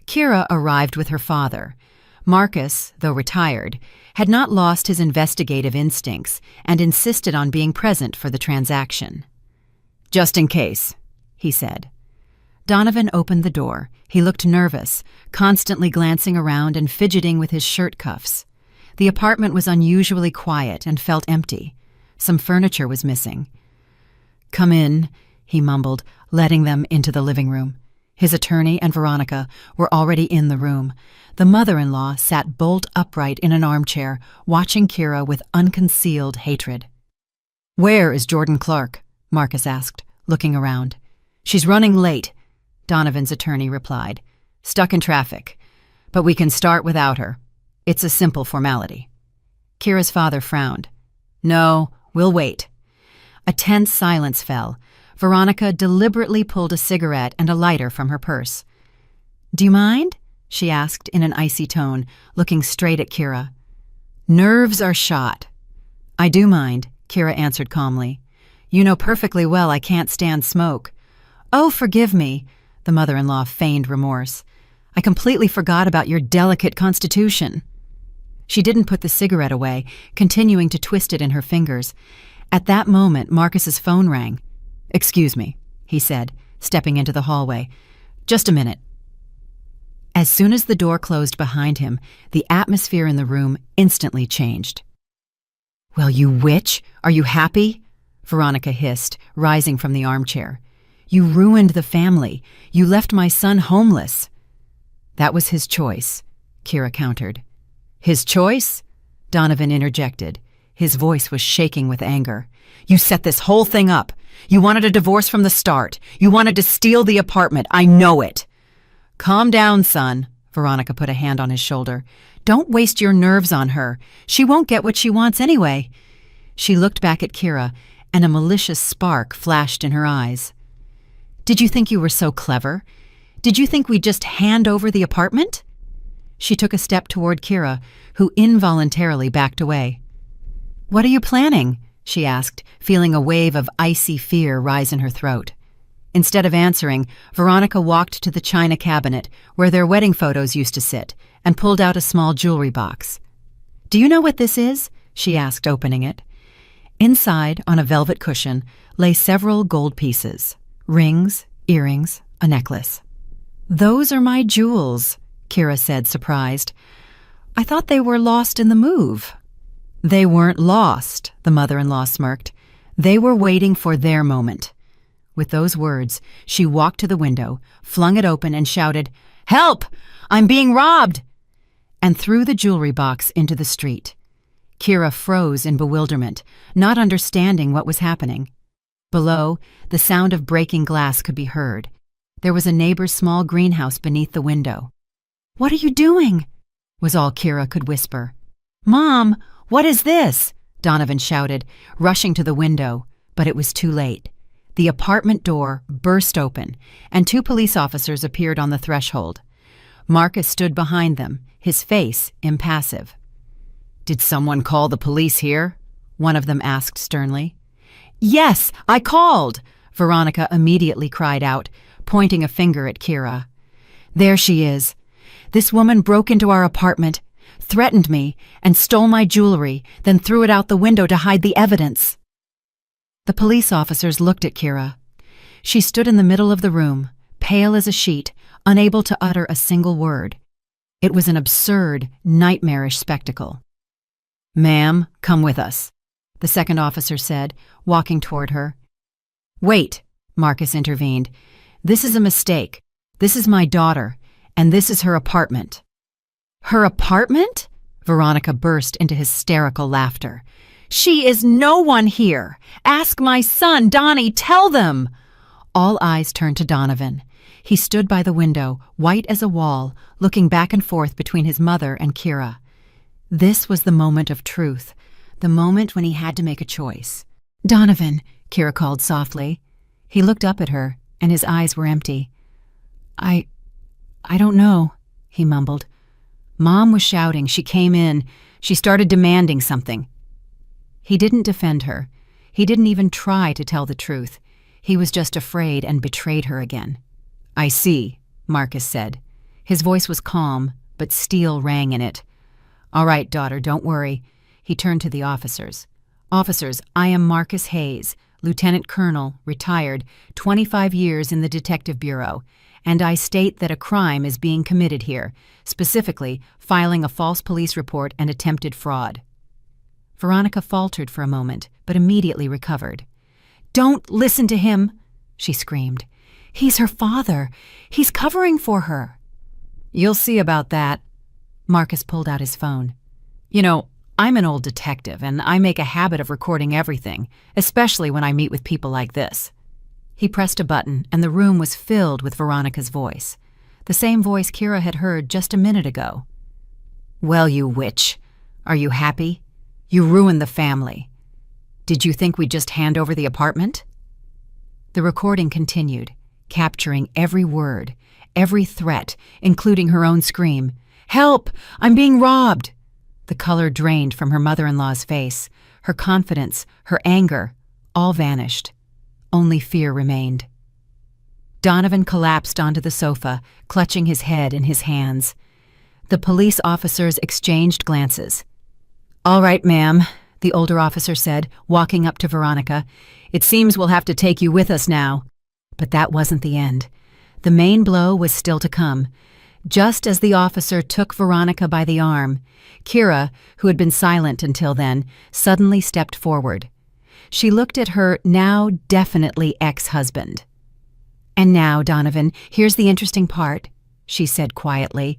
Kira arrived with her father. Marcus, though retired, had not lost his investigative instincts and insisted on being present for the transaction. "Just in case," he said. Donovan opened the door. He looked nervous, constantly glancing around and fidgeting with his shirt cuffs. The apartment was unusually quiet and felt empty. Some furniture was missing. "Come in," he mumbled, letting them into the living room. His attorney and Veronica were already in the room. The mother-in-law sat bolt upright in an armchair, watching Kira with unconcealed hatred. "Where is Jordan Clark?" Marcus asked, looking around. "She's running late," Donovan's attorney replied. "Stuck in traffic. But we can start without her. It's a simple formality." Kira's father frowned. "No, we'll wait." A tense silence fell. Veronica deliberately pulled a cigarette and a lighter from her purse. "Do you mind?" she asked in an icy tone, looking straight at Kira. "Nerves are shot." "I do mind," Kira answered calmly. "You know perfectly well I can't stand smoke." "Oh, forgive me," the mother-in-law feigned remorse. "I completely forgot about your delicate constitution." She didn't put the cigarette away, continuing to twist it in her fingers. At that moment, Marcus's phone rang. "Excuse me," he said, stepping into the hallway. "Just a minute." As soon as the door closed behind him, the atmosphere in the room instantly changed. "Well, you witch, are you happy?" Veronica hissed, rising from the armchair. "You ruined the family. You left my son homeless." "That was his choice," Kira countered. "His choice?" Donovan interjected. His voice was shaking with anger. "You set this whole thing up. You wanted a divorce from the start. You wanted to steal the apartment. I know it." "Calm down, son," Veronica put a hand on his shoulder. "Don't waste your nerves on her. She won't get what she wants anyway." She looked back at Kira, and a malicious spark flashed in her eyes. "Did you think you were so clever? Did you think we'd just hand over the apartment?" She took a step toward Kira, who involuntarily backed away. "What are you planning?" she asked, feeling a wave of icy fear rise in her throat. Instead of answering, Veronica walked to the china cabinet where their wedding photos used to sit and pulled out a small jewelry box. "Do you know what this is?" she asked, opening it. Inside, on a velvet cushion, lay several gold pieces: rings, earrings, a necklace. "Those are my jewels," Kira said, surprised. "I thought they were lost in the move." "They weren't lost," the mother-in-law smirked. "They were waiting for their moment." With those words, she walked to the window, flung it open, and shouted, "Help! I'm being robbed!" and threw the jewelry box into the street. Kira froze in bewilderment, not understanding what was happening. Below, the sound of breaking glass could be heard. There was a neighbor's small greenhouse beneath the window. "What are you doing?" was all Kira could whisper. "Mom, what is this?" Donovan shouted, rushing to the window, but it was too late. The apartment door burst open, and 2 police officers appeared on the threshold. Marcus stood behind them, his face impassive. "Did someone call the police here?" one of them asked sternly. "Yes, I called!" Veronica immediately cried out, pointing a finger at Kira. "There she is. This woman broke into our apartment, threatened me, and stole my jewelry, then threw it out the window to hide the evidence." The police officers looked at Kira. She stood in the middle of the room, pale as a sheet, unable to utter a single word. It was an absurd, nightmarish spectacle. "Ma'am, come with us," the second officer said, walking toward her. "Wait," Marcus intervened. "This is a mistake. This is my daughter, and this is her apartment." "Her apartment?" Veronica burst into hysterical laughter. "She is no one here! Ask my son, Donnie, tell them!" All eyes turned to Donovan. He stood by the window, white as a wall, looking back and forth between his mother and Kira. This was the moment of truth, the moment when he had to make a choice. "Donovan," Kira called softly. He looked up at her, and his eyes were empty. I don't know," he mumbled. "Mom was shouting. She came in. She started demanding something." He didn't defend her. He didn't even try to tell the truth. He was just afraid and betrayed her again. "I see," Marcus said. His voice was calm, but steel rang in it. "All right, daughter, don't worry." He turned to the officers. "Officers, I am Marcus Hayes, Lieutenant Colonel, retired, 25 years in the Detective Bureau, and I state that a crime is being committed here, specifically filing a false police report and attempted fraud." Veronica faltered for a moment, but immediately recovered. Don't listen to him, she screamed. He's her father. He's covering for her. You'll see about that. Marcus pulled out his phone. You know, I'm an old detective, and I make a habit of recording everything, especially when I meet with people like this. He pressed a button, and the room was filled with Veronica's voice, the same voice Kira had heard just a minute ago. Well, you witch. Are you happy? You ruined the family. Did you think we'd just hand over the apartment? The recording continued, capturing every word, every threat, including her own scream. Help! I'm being robbed! The color drained from her mother-in-law's face. Her confidence, her anger, all vanished. Only fear remained. Donovan collapsed onto the sofa, clutching his head in his hands. The police officers exchanged glances. All right, ma'am, the older officer said, walking up to Veronica. It seems we'll have to take you with us now. But that wasn't the end. The main blow was still to come. Just as the officer took Veronica by the arm, Kira, who had been silent until then, suddenly stepped forward. She looked at her now definitely ex-husband. And now, Donovan, here's the interesting part, she said quietly,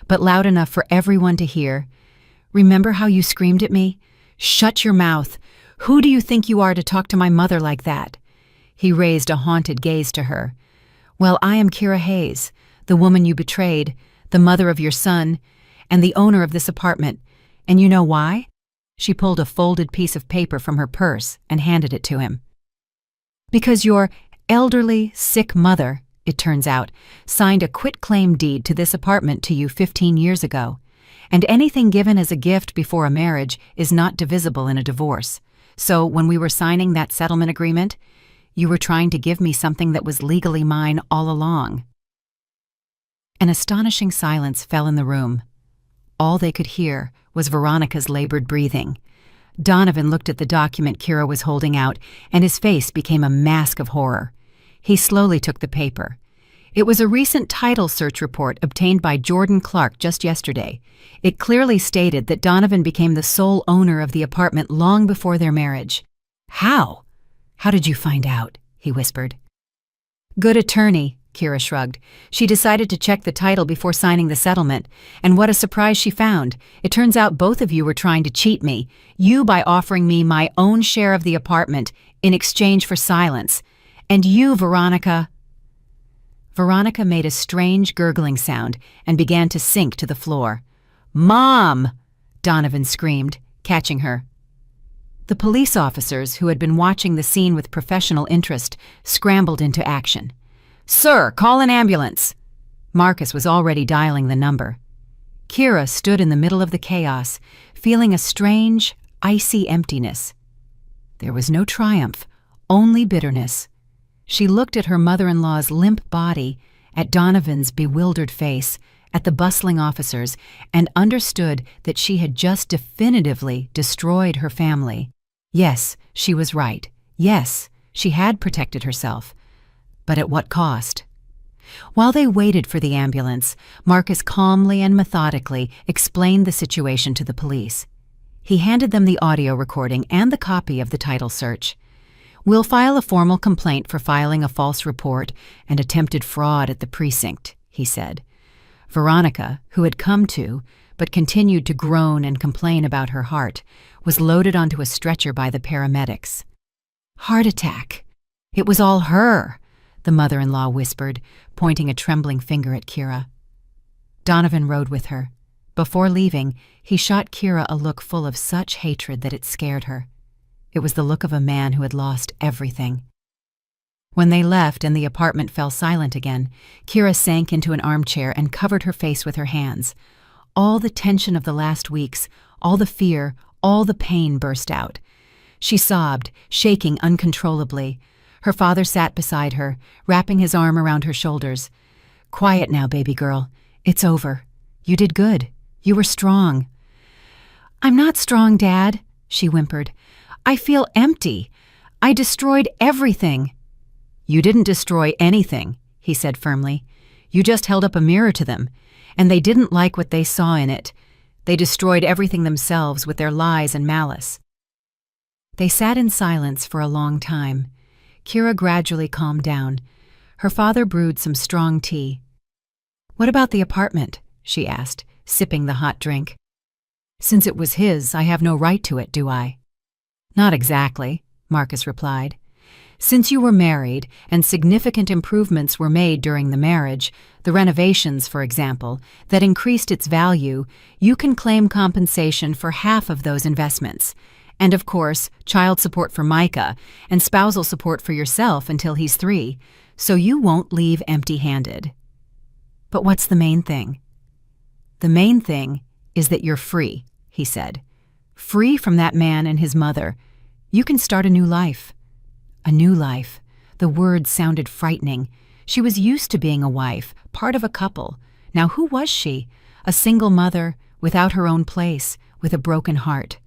but loud enough for everyone to hear. Remember how you screamed at me? Shut your mouth. Who do you think you are to talk to my mother like that? He raised a haunted gaze to her. Well, I am Kira Hayes, the woman you betrayed, the mother of your son, and the owner of this apartment. And you know why? She pulled a folded piece of paper from her purse and handed it to him. Because your elderly, sick mother, it turns out, signed a quitclaim deed to this apartment to you 15 years ago, and anything given as a gift before a marriage is not divisible in a divorce. So when we were signing that settlement agreement, you were trying to give me something that was legally mine all along. An astonishing silence fell in the room. All they could hear was Veronica's labored breathing. Donovan looked at the document Kira was holding out, and his face became a mask of horror. He slowly took the paper. It was a recent title search report obtained by Jordan Clark just yesterday. It clearly stated that Donovan became the sole owner of the apartment long before their marriage. How? How did you find out? He whispered. Good attorney, Kira shrugged. She decided to check the title before signing the settlement, and what a surprise she found. It turns out both of you were trying to cheat me, you by offering me my own share of the apartment in exchange for silence, and you, Veronica. Veronica made a strange gurgling sound and began to sink to the floor. Mom! Donovan screamed, catching her. The police officers, who had been watching the scene with professional interest, scrambled into action. Sir, call an ambulance! Marcus was already dialing the number. Kira stood in the middle of the chaos, feeling a strange, icy emptiness. There was no triumph, only bitterness. She looked at her mother-in-law's limp body, at Donovan's bewildered face, at the bustling officers, and understood that she had just definitively destroyed her family. Yes, she was right. Yes, she had protected herself. But at what cost? While they waited for the ambulance, Marcus calmly and methodically explained the situation to the police. He handed them the audio recording and the copy of the title search. We'll file a formal complaint for filing a false report and attempted fraud at the precinct, he said. Veronica, who had come to, but continued to groan and complain about her heart, was loaded onto a stretcher by the paramedics. Heart attack. It was all her, the mother-in-law whispered, pointing a trembling finger at Kira. Donovan rode with her. Before leaving, he shot Kira a look full of such hatred that it scared her. It was the look of a man who had lost everything. When they left and the apartment fell silent again, Kira sank into an armchair and covered her face with her hands. All the tension of the last weeks, all the fear, all the pain burst out. She sobbed, shaking uncontrollably. Her father sat beside her, wrapping his arm around her shoulders. Quiet now, baby girl. It's over. You did good. You were strong. I'm not strong, Dad, she whimpered. I feel empty. I destroyed everything. You didn't destroy anything, he said firmly. You just held up a mirror to them, and they didn't like what they saw in it. They destroyed everything themselves with their lies and malice. They sat in silence for a long time. Kira gradually calmed down. Her father brewed some strong tea. "What about the apartment?" she asked, sipping the hot drink. "Since it was his, I have no right to it, do I?" "Not exactly," Marcus replied. "Since you were married and significant improvements were made during the marriage, the renovations, for example, that increased its value, you can claim compensation for half of those investments. And of course, child support for Micah and spousal support for yourself until he's 3, so you won't leave empty-handed." "But what's the main thing?" "The main thing is that you're free," he said. "Free from that man and his mother. You can start a new life." A new life. The word sounded frightening. She was used to being a wife, part of a couple. Now who was she? A single mother, without her own place, with a broken heart.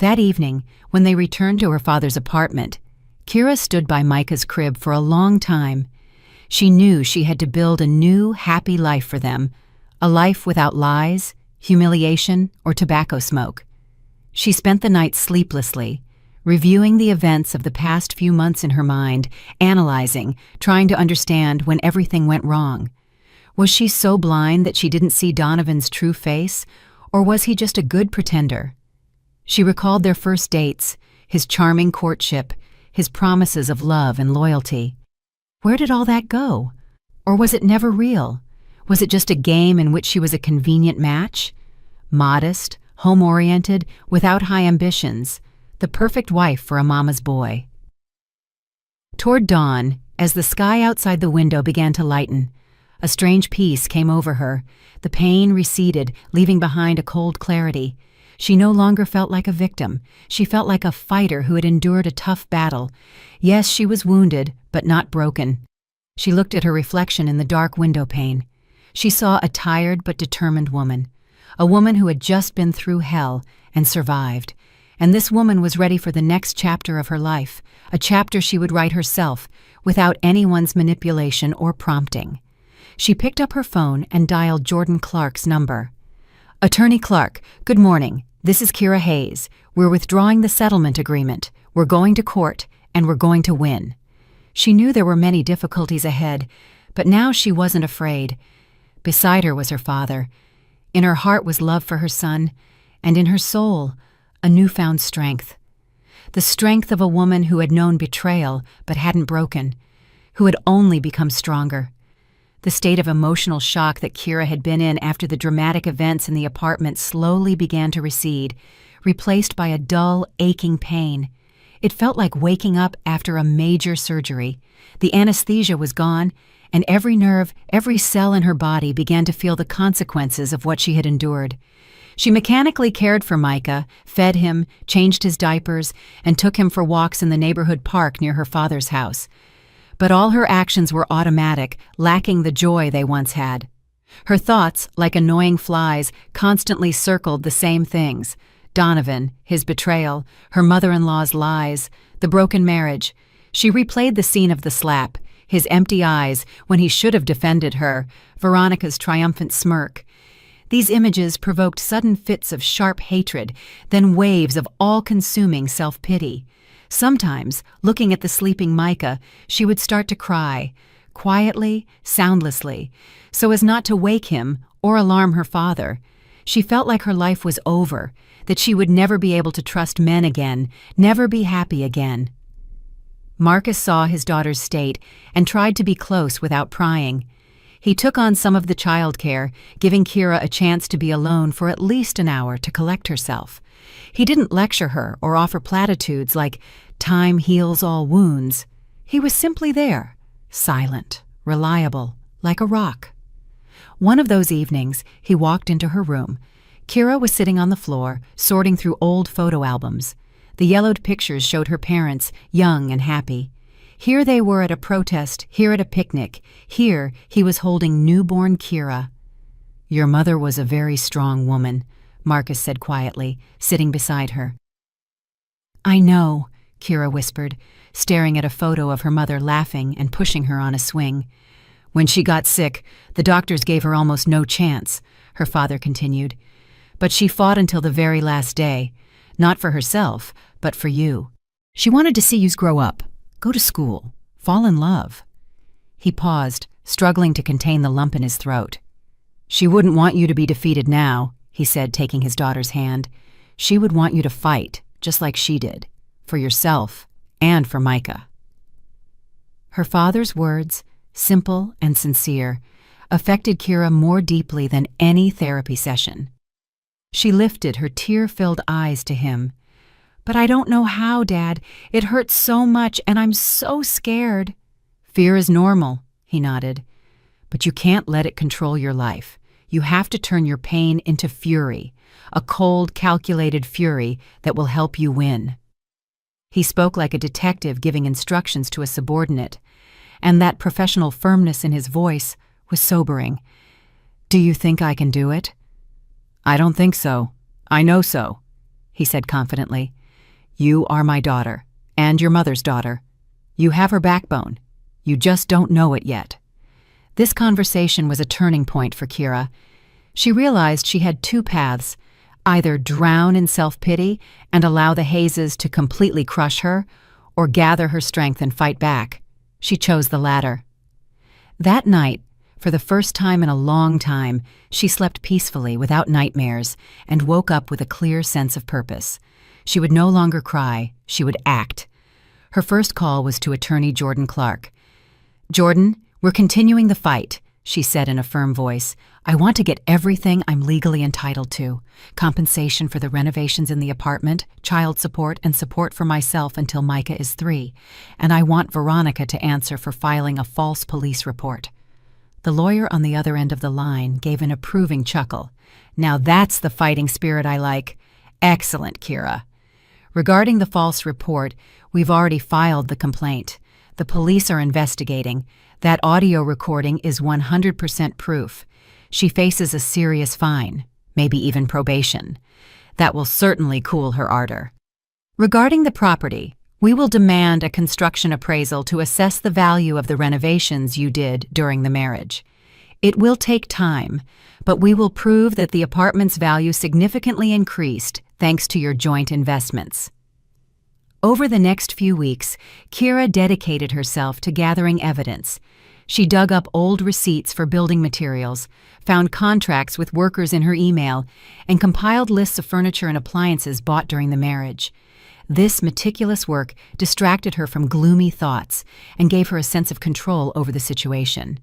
That evening, when they returned to her father's apartment, Kira stood by Micah's crib for a long time. She knew she had to build a new, happy life for them, a life without lies, humiliation, or tobacco smoke. She spent the night sleeplessly, reviewing the events of the past few months in her mind, analyzing, trying to understand when everything went wrong. Was she so blind that she didn't see Donovan's true face, or was he just a good pretender? She recalled their first dates, his charming courtship, his promises of love and loyalty. Where did all that go? Or was it never real? Was it just a game in which she was a convenient match? Modest, home-oriented, without high ambitions, the perfect wife for a mama's boy. Toward dawn, as the sky outside the window began to lighten, a strange peace came over her. The pain receded, leaving behind a cold clarity. She no longer felt like a victim. She felt like a fighter who had endured a tough battle. Yes, she was wounded, but not broken. She looked at her reflection in the dark window pane. She saw a tired but determined woman, a woman who had just been through hell and survived. And this woman was ready for the next chapter of her life, a chapter she would write herself, without anyone's manipulation or prompting. She picked up her phone and dialed Jordan Clark's number. "Attorney Clark, good morning. This is Kira Hayes. We're withdrawing the settlement agreement. We're going to court, and we're going to win." She knew there were many difficulties ahead, but now she wasn't afraid. Beside her was her father. In her heart was love for her son, and in her soul, a newfound strength. The strength of a woman who had known betrayal but hadn't broken, who had only become stronger. The state of emotional shock that Kira had been in after the dramatic events in the apartment slowly began to recede, replaced by a dull, aching pain. It felt like waking up after a major surgery. The anesthesia was gone, and every nerve, every cell in her body began to feel the consequences of what she had endured. She mechanically cared for Micah, fed him, changed his diapers, and took him for walks in the neighborhood park near her father's house. But all her actions were automatic, lacking the joy they once had. Her thoughts, like annoying flies, constantly circled the same things: Donovan, his betrayal, her mother-in-law's lies, the broken marriage. She replayed the scene of the slap, his empty eyes when he should have defended her, Veronica's triumphant smirk. These images provoked sudden fits of sharp hatred, then waves of all-consuming self-pity. Sometimes, looking at the sleeping Micah, she would start to cry, quietly, soundlessly, so as not to wake him or alarm her father. She felt like her life was over, that she would never be able to trust men again, never be happy again. Marcus saw his daughter's state and tried to be close without prying. He took on some of the childcare, giving Kira a chance to be alone for at least an hour to collect herself. He didn't lecture her or offer platitudes like, "Time heals all wounds." He was simply there, silent, reliable, like a rock. One of those evenings, he walked into her room. Kira was sitting on the floor, sorting through old photo albums. The yellowed pictures showed her parents, young and happy. Here they were at a protest, here at a picnic. Here he was holding newborn Kira. "Your mother was a very strong woman," Marcus said quietly, sitting beside her. "I know," Kira whispered, staring at a photo of her mother laughing and pushing her on a swing. "When she got sick, the doctors gave her almost no chance," her father continued. "But she fought until the very last day, not for herself, but for you. She wanted to see yous grow up. Go to school. Fall in love. He paused, struggling to contain the lump in his throat. She wouldn't want you to be defeated now, he said, taking his daughter's hand. She would want you to fight, just like she did, for yourself and for Micah. Her father's words, simple and sincere, affected Kira more deeply than any therapy session. She lifted her tear-filled eyes to him. But I don't know how, Dad. It hurts so much, and I'm so scared. Fear is normal, he nodded. But you can't let it control your life. You have to turn your pain into fury, a cold, calculated fury that will help you win. He spoke like a detective giving instructions to a subordinate, and that professional firmness in his voice was sobering. Do you think I can do it? I don't think so. I know so, he said confidently. You are my daughter, and your mother's daughter. You have her backbone. You just don't know it yet. This conversation was a turning point for Kira. She realized she had two paths, either drown in self-pity and allow the hazes to completely crush her, or gather her strength and fight back. She chose the latter. That night, for the first time in a long time, she slept peacefully without nightmares and woke up with a clear sense of purpose. She would no longer cry, she would act. Her first call was to attorney Jordan Clark. Jordan, we're continuing the fight, she said in a firm voice. I want to get everything I'm legally entitled to. Compensation for the renovations in the apartment, child support, and support for myself until Micah is 3. And I want Veronica to answer for filing a false police report. The lawyer on the other end of the line gave an approving chuckle. Now that's the fighting spirit I like. Excellent, Kira. Regarding the false report, we've already filed the complaint. The police are investigating. That audio recording is 100% proof. She faces a serious fine, maybe even probation. That will certainly cool her ardor. Regarding the property, we will demand a construction appraisal to assess the value of the renovations you did during the marriage. It will take time, but we will prove that the apartment's value significantly increased thanks to your joint investments. Over the next few weeks, Kira dedicated herself to gathering evidence. She dug up old receipts for building materials, found contracts with workers in her email, and compiled lists of furniture and appliances bought during the marriage. This meticulous work distracted her from gloomy thoughts and gave her a sense of control over the situation.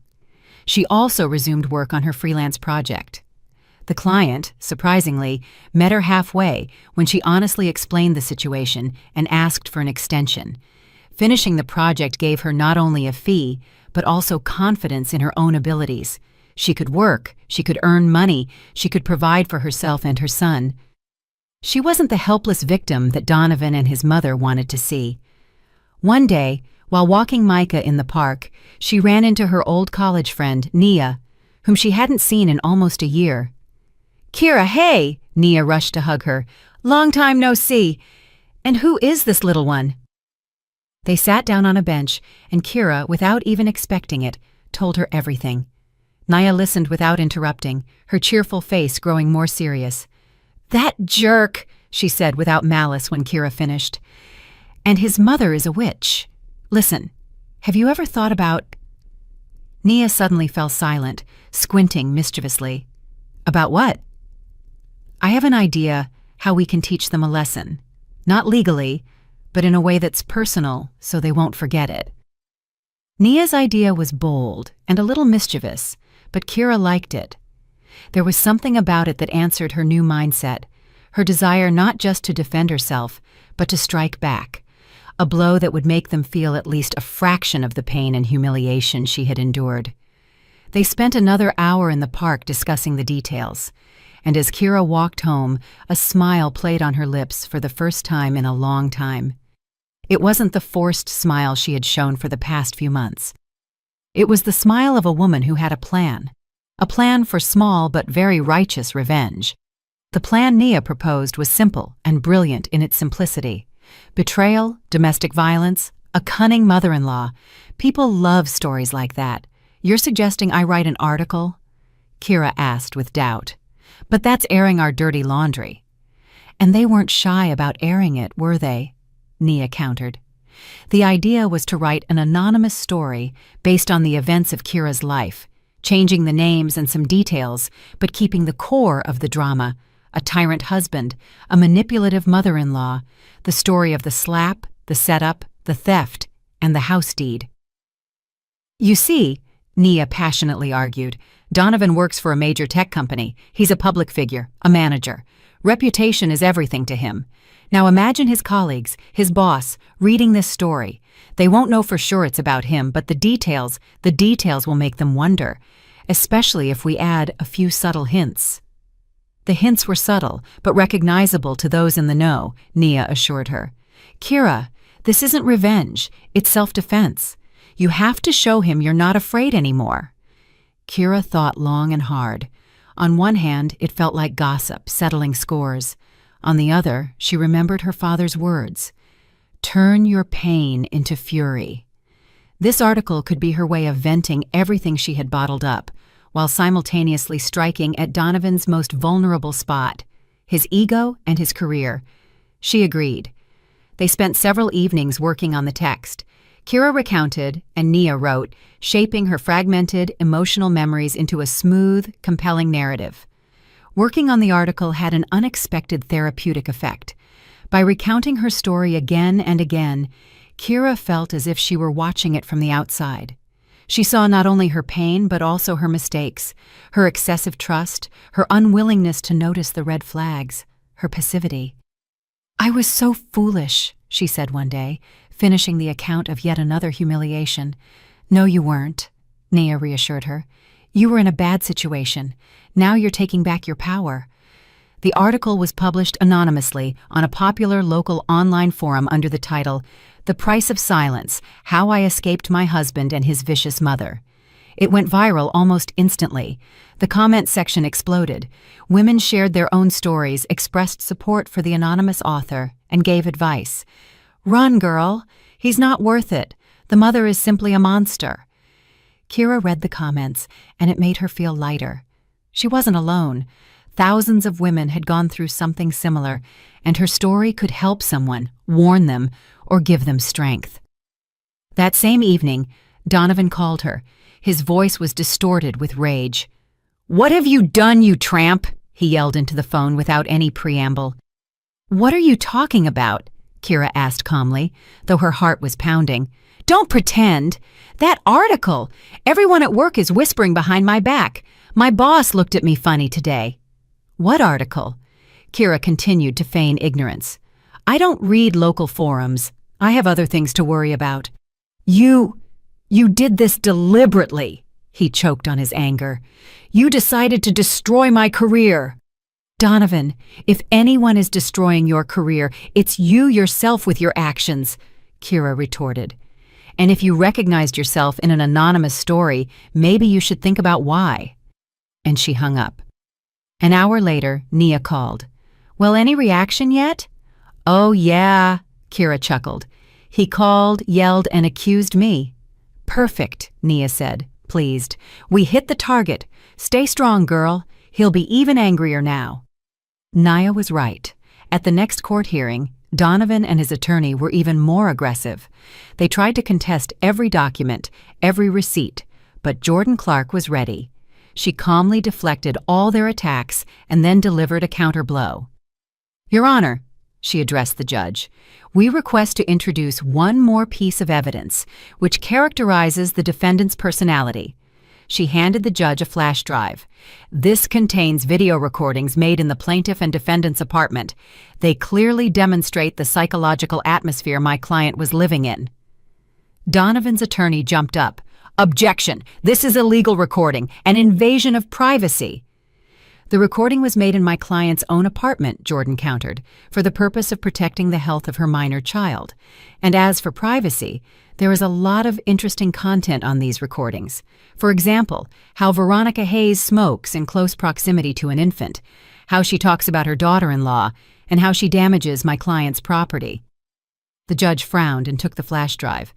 She also resumed work on her freelance project. The client, surprisingly, met her halfway when she honestly explained the situation and asked for an extension. Finishing the project gave her not only a fee, but also confidence in her own abilities. She could work, she could earn money, she could provide for herself and her son. She wasn't the helpless victim that Donovan and his mother wanted to see. One day, while walking Micah in the park, she ran into her old college friend, Nia, whom she hadn't seen in almost a year. Kira, hey! Nia rushed to hug her. Long time no see. And who is this little one? They sat down on a bench, and Kira, without even expecting it, told her everything. Nia listened without interrupting, her cheerful face growing more serious. That jerk, she said without malice when Kira finished. And his mother is a witch. Listen, have you ever thought about... Nia suddenly fell silent, squinting mischievously. About what? I have an idea how we can teach them a lesson. Not legally, but in a way that's personal so they won't forget it. Nia's idea was bold and a little mischievous, but Kira liked it. There was something about it that answered her new mindset, her desire not just to defend herself, but to strike back, a blow that would make them feel at least a fraction of the pain and humiliation she had endured. They spent another hour in the park discussing the details, and as Kira walked home, a smile played on her lips for the first time in a long time. It wasn't the forced smile she had shown for the past few months. It was the smile of a woman who had a plan for small but very righteous revenge. The plan Nia proposed was simple and brilliant in its simplicity. Betrayal, domestic violence, a cunning mother-in-law. People love stories like that. You're suggesting I write an article? Kira asked with doubt. But that's airing our dirty laundry. And they weren't shy about airing it, were they? Nia countered. The idea was to write an anonymous story based on the events of Kira's life, changing the names and some details, but keeping the core of the drama: a tyrant husband, a manipulative mother-in-law, the story of the slap, the setup, the theft, and the house deed. You see, Nia passionately argued, Donovan works for a major tech company. He's a public figure, a manager. Reputation is everything to him. Now imagine his colleagues, his boss, reading this story. They won't know for sure it's about him, but the details will make them wonder, especially if we add a few subtle hints. The hints were subtle, but recognizable to those in the know, Nia assured her. Kira, this isn't revenge, it's self-defense. You have to show him you're not afraid anymore. Kira thought long and hard. On one hand, it felt like gossip, settling scores. On the other, she remembered her father's words. Turn your pain into fury. This article could be her way of venting everything she had bottled up, while simultaneously striking at Donovan's most vulnerable spot, his ego and his career. She agreed. They spent several evenings working on the text. Kira recounted, and Nia wrote, shaping her fragmented, emotional memories into a smooth, compelling narrative. Working on the article had an unexpected therapeutic effect. By recounting her story again and again, Kira felt as if she were watching it from the outside. She saw not only her pain but also her mistakes, her excessive trust, her unwillingness to notice the red flags, her passivity. I was so foolish, she said one day, finishing the account of yet another humiliation. No, you weren't, Nia reassured her. You were in a bad situation. Now you're taking back your power. The article was published anonymously on a popular local online forum under the title, The Price of Silence: How I Escaped My Husband and His Vicious Mother. It went viral almost instantly. The comment section exploded. Women shared their own stories, expressed support for the anonymous author, and gave advice. Run, girl. He's not worth it. The mother is simply a monster. Kira read the comments, and it made her feel lighter. She wasn't alone. Thousands of women had gone through something similar, and her story could help someone, warn them, or give them strength. That same evening, Donovan called her. His voice was distorted with rage. What have you done, you tramp? He yelled into the phone without any preamble. What are you talking about? Kira asked calmly, though her heart was pounding. Don't pretend. That article. Everyone at work is whispering behind my back. My boss looked at me funny today. What article? Kira continued to feign ignorance. I don't read local forums. I have other things to worry about. You did this deliberately, he choked on his anger. You decided to destroy my career. Donovan, if anyone is destroying your career, it's you yourself with your actions, Kira retorted. And if you recognized yourself in an anonymous story, maybe you should think about why. And she hung up. An hour later, Nia called. Well, any reaction yet? Oh, yeah, Kira chuckled. He called, yelled, and accused me. Perfect, Nia said, pleased. We hit the target. Stay strong, girl. He'll be even angrier now. Nia was right. At the next court hearing, Donovan and his attorney were even more aggressive. They tried to contest every document, every receipt, but Jordan Clark was ready. She calmly deflected all their attacks and then delivered a counterblow. Your Honor, she addressed the judge, we request to introduce one more piece of evidence which characterizes the defendant's personality. She handed the judge a flash drive. This contains video recordings made in the plaintiff and defendant's apartment. They clearly demonstrate the psychological atmosphere my client was living in. Donovan's attorney jumped up. Objection! This is illegal recording, an invasion of privacy. The recording was made in my client's own apartment, Jordan countered, for the purpose of protecting the health of her minor child. And as for privacy, there is a lot of interesting content on these recordings. For example, how Veronica Hayes smokes in close proximity to an infant, how she talks about her daughter-in-law, and how she damages my client's property. The judge frowned and took the flash drive.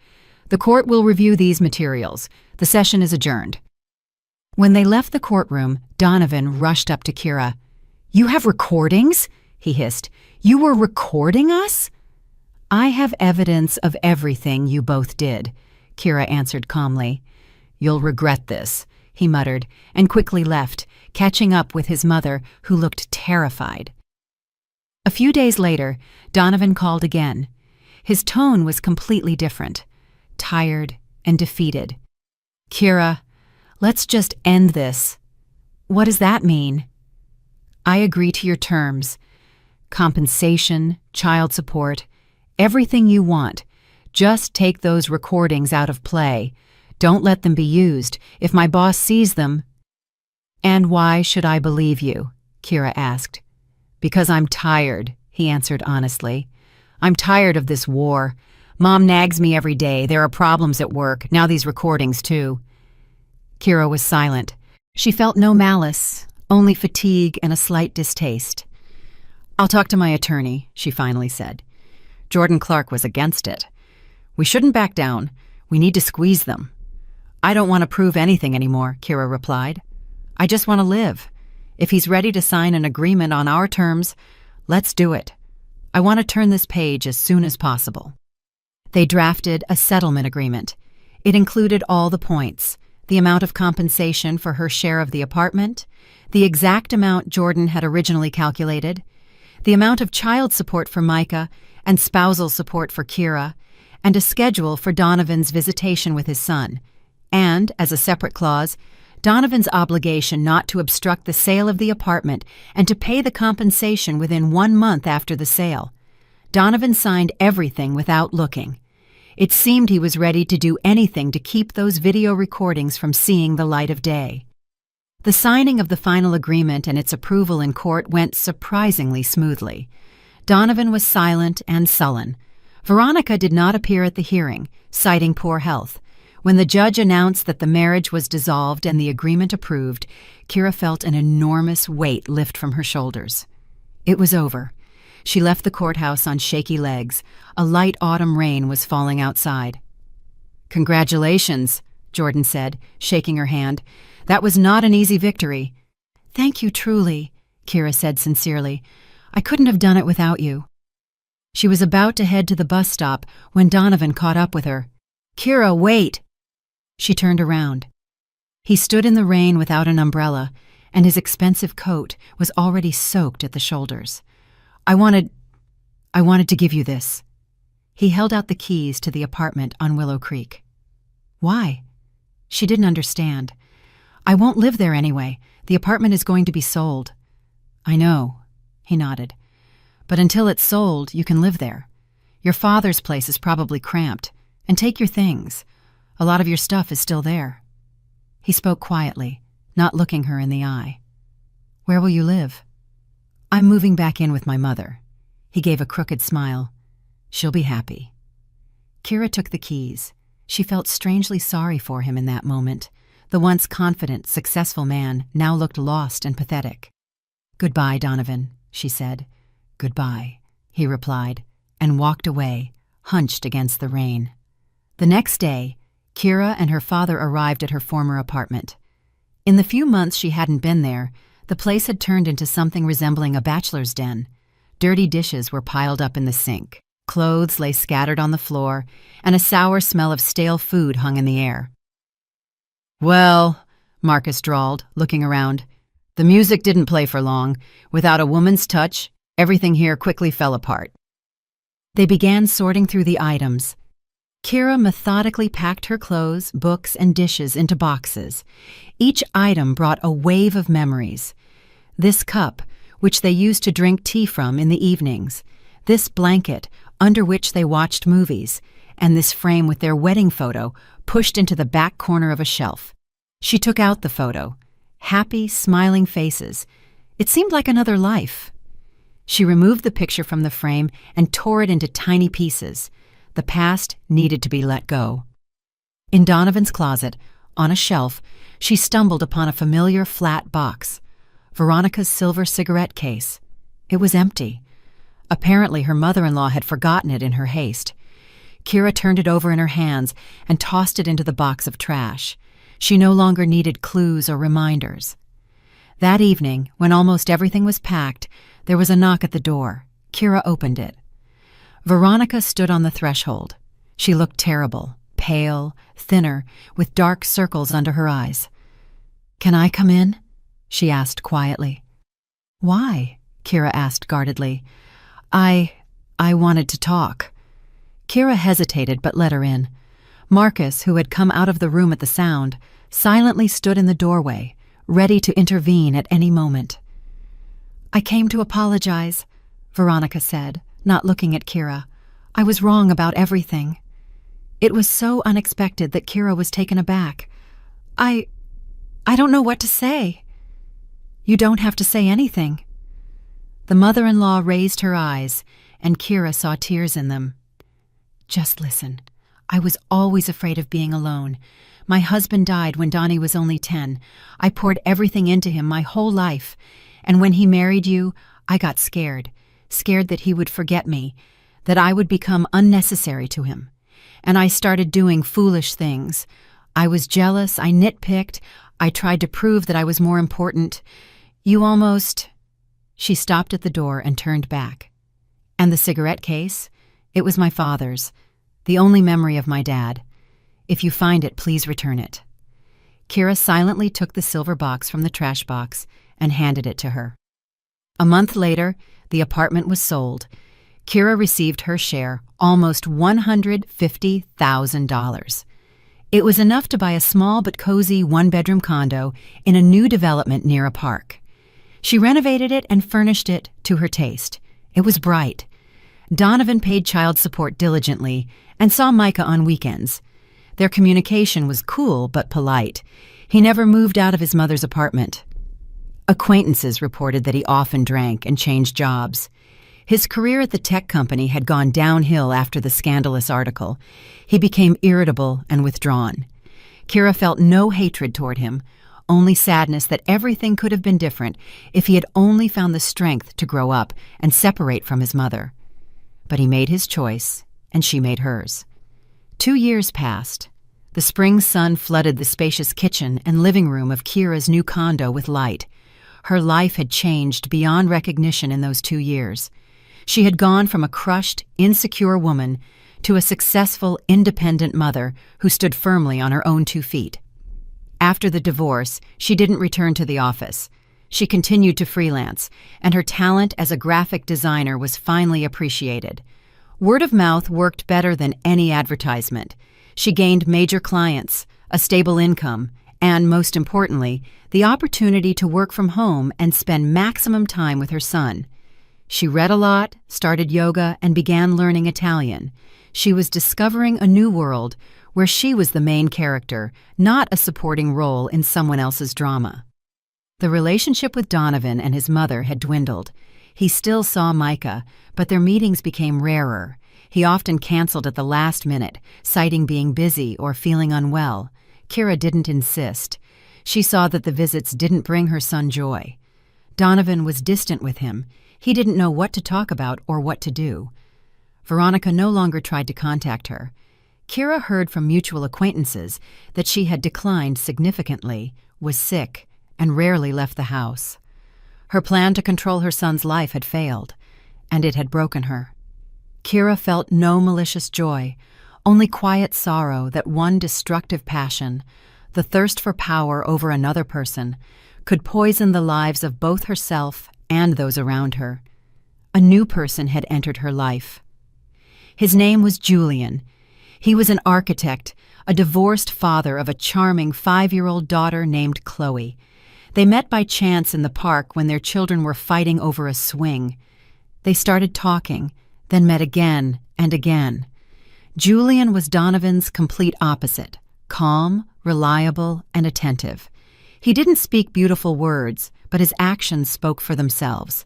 The court will review these materials. The session is adjourned. When they left the courtroom, Donovan rushed up to Kira. You have recordings? He hissed. You were recording us? I have evidence of everything you both did, Kira answered calmly. You'll regret this, he muttered, and quickly left, catching up with his mother, who looked terrified. A few days later, Donovan called again. His tone was completely different, tired and defeated. Kira, let's just end this. What does that mean? I agree to your terms. Compensation, child support, everything you want. Just take those recordings out of play. Don't let them be used. If my boss sees them... And why should I believe you? Kira asked. Because I'm tired, he answered honestly. I'm tired of this war. Mom nags me every day. There are problems at work. Now these recordings, too. Kira was silent. She felt no malice, only fatigue and a slight distaste. I'll talk to my attorney, she finally said. Jordan Clark was against it. We shouldn't back down. We need to squeeze them. I don't want to prove anything anymore, Kira replied. I just want to live. If he's ready to sign an agreement on our terms, let's do it. I want to turn this page as soon as possible. They drafted a settlement agreement. It included all the points: the amount of compensation for her share of the apartment, the exact amount Jordan had originally calculated, the amount of child support for Micah and spousal support for Kira, and a schedule for Donovan's visitation with his son, and, as a separate clause, Donovan's obligation not to obstruct the sale of the apartment and to pay the compensation within 1 month after the sale. Donovan signed everything without looking. It seemed he was ready to do anything to keep those video recordings from seeing the light of day. The signing of the final agreement and its approval in court went surprisingly smoothly. Donovan was silent and sullen. Veronica did not appear at the hearing, citing poor health. When the judge announced that the marriage was dissolved and the agreement approved, Kira felt an enormous weight lift from her shoulders. It was over. She left the courthouse on shaky legs. A light autumn rain was falling outside. Congratulations, Jordan said, shaking her hand. That was not an easy victory. Thank you truly, Kira said sincerely. I couldn't have done it without you. She was about to head to the bus stop when Donovan caught up with her. Kira, wait! She turned around. He stood in the rain without an umbrella, and his expensive coat was already soaked at the shoulders. I wanted to give you this. He held out the keys to the apartment on Willow Creek. Why? She didn't understand. I won't live there anyway. The apartment is going to be sold. I know, he nodded. But until it's sold, you can live there. Your father's place is probably cramped. And take your things. A lot of your stuff is still there. He spoke quietly, not looking her in the eye. Where will you live? I'm moving back in with my mother. He gave a crooked smile. She'll be happy. Kira took the keys. She felt strangely sorry for him in that moment. The once confident, successful man now looked lost and pathetic. Goodbye, Donovan, she said. Goodbye, he replied, and walked away, hunched against the rain. The next day, Kira and her father arrived at her former apartment. In the few months she hadn't been there, the place had turned into something resembling a bachelor's den. Dirty dishes were piled up in the sink, clothes lay scattered on the floor, and a sour smell of stale food hung in the air. Well, Marcus drawled, looking around. The music didn't play for long. Without a woman's touch, everything here quickly fell apart. They began sorting through the items. Kira methodically packed her clothes, books, and dishes into boxes. Each item brought a wave of memories. This cup, which they used to drink tea from in the evenings, this blanket, under which they watched movies, and this frame with their wedding photo pushed into the back corner of a shelf. She took out the photo. Happy, smiling faces. It seemed like another life. She removed the picture from the frame and tore it into tiny pieces. The past needed to be let go. In Donovan's closet, on a shelf, she stumbled upon a familiar flat box. Veronica's silver cigarette case. It was empty. Apparently her mother-in-law had forgotten it in her haste. Kira turned it over in her hands and tossed it into the box of trash. She no longer needed clues or reminders. That evening, when almost everything was packed, there was a knock at the door. Kira opened it. Veronica stood on the threshold. She looked terrible, pale, thinner, with dark circles under her eyes. "Can I come in?" she asked quietly. "Why?" Kira asked guardedly. I wanted to talk." Kira hesitated but let her in. Marcus, who had come out of the room at the sound, silently stood in the doorway, ready to intervene at any moment. "I came to apologize," Veronica said, not looking at Kira. "I was wrong about everything." It was so unexpected that Kira was taken aback. I don't know what to say." "You don't have to say anything." The mother-in-law raised her eyes, and Kira saw tears in them. "Just listen. I was always afraid of being alone. My husband died when Donnie was only 10. I poured everything into him my whole life. And when he married you, I got scared that he would forget me, that I would become unnecessary to him. And I started doing foolish things. I was jealous, I nitpicked, I tried to prove that I was more important. You almost—" She stopped at the door and turned back. "And the cigarette case? It was my father's, the only memory of my dad. If you find it, please return it." Kira silently took the silver box from the trash box and handed it to her. A month later, the apartment was sold. Kira received her share, almost $150,000. It was enough to buy a small but cozy one-bedroom condo in a new development near a park. She renovated it and furnished it to her taste. It was bright. Donovan paid child support diligently and saw Micah on weekends. Their communication was cool but polite. He never moved out of his mother's apartment. Acquaintances reported that he often drank and changed jobs. His career at the tech company had gone downhill after the scandalous article. He became irritable and withdrawn. Kira felt no hatred toward him, only sadness that everything could have been different if he had only found the strength to grow up and separate from his mother. But he made his choice, and she made hers. 2 years passed. The spring sun flooded the spacious kitchen and living room of Kira's new condo with light. Her life had changed beyond recognition in those 2 years. She had gone from a crushed, insecure woman to a successful, independent mother who stood firmly on her own 2 feet. After the divorce, she didn't return to the office. She continued to freelance, and her talent as a graphic designer was finally appreciated. Word of mouth worked better than any advertisement. She gained major clients, a stable income, and, most importantly, the opportunity to work from home and spend maximum time with her son. She read a lot, started yoga, and began learning Italian. She was discovering a new world where she was the main character, not a supporting role in someone else's drama. The relationship with Donovan and his mother had dwindled. He still saw Micah, but their meetings became rarer. He often canceled at the last minute, citing being busy or feeling unwell. Kira didn't insist. She saw that the visits didn't bring her son joy. Donovan was distant with him. He didn't know what to talk about or what to do. Veronica no longer tried to contact her. Kira heard from mutual acquaintances that she had declined significantly, was sick, and rarely left the house. Her plan to control her son's life had failed, and it had broken her. Kira felt no malicious joy, only quiet sorrow that one destructive passion, the thirst for power over another person, could poison the lives of both herself and those around her. A new person had entered her life. His name was Julian. He was an architect, a divorced father of a charming 5-year-old daughter named Chloe. They met by chance in the park when their children were fighting over a swing. They started talking, then met again and again. Julian was Donovan's complete opposite, calm, reliable, and attentive. He didn't speak beautiful words, but his actions spoke for themselves.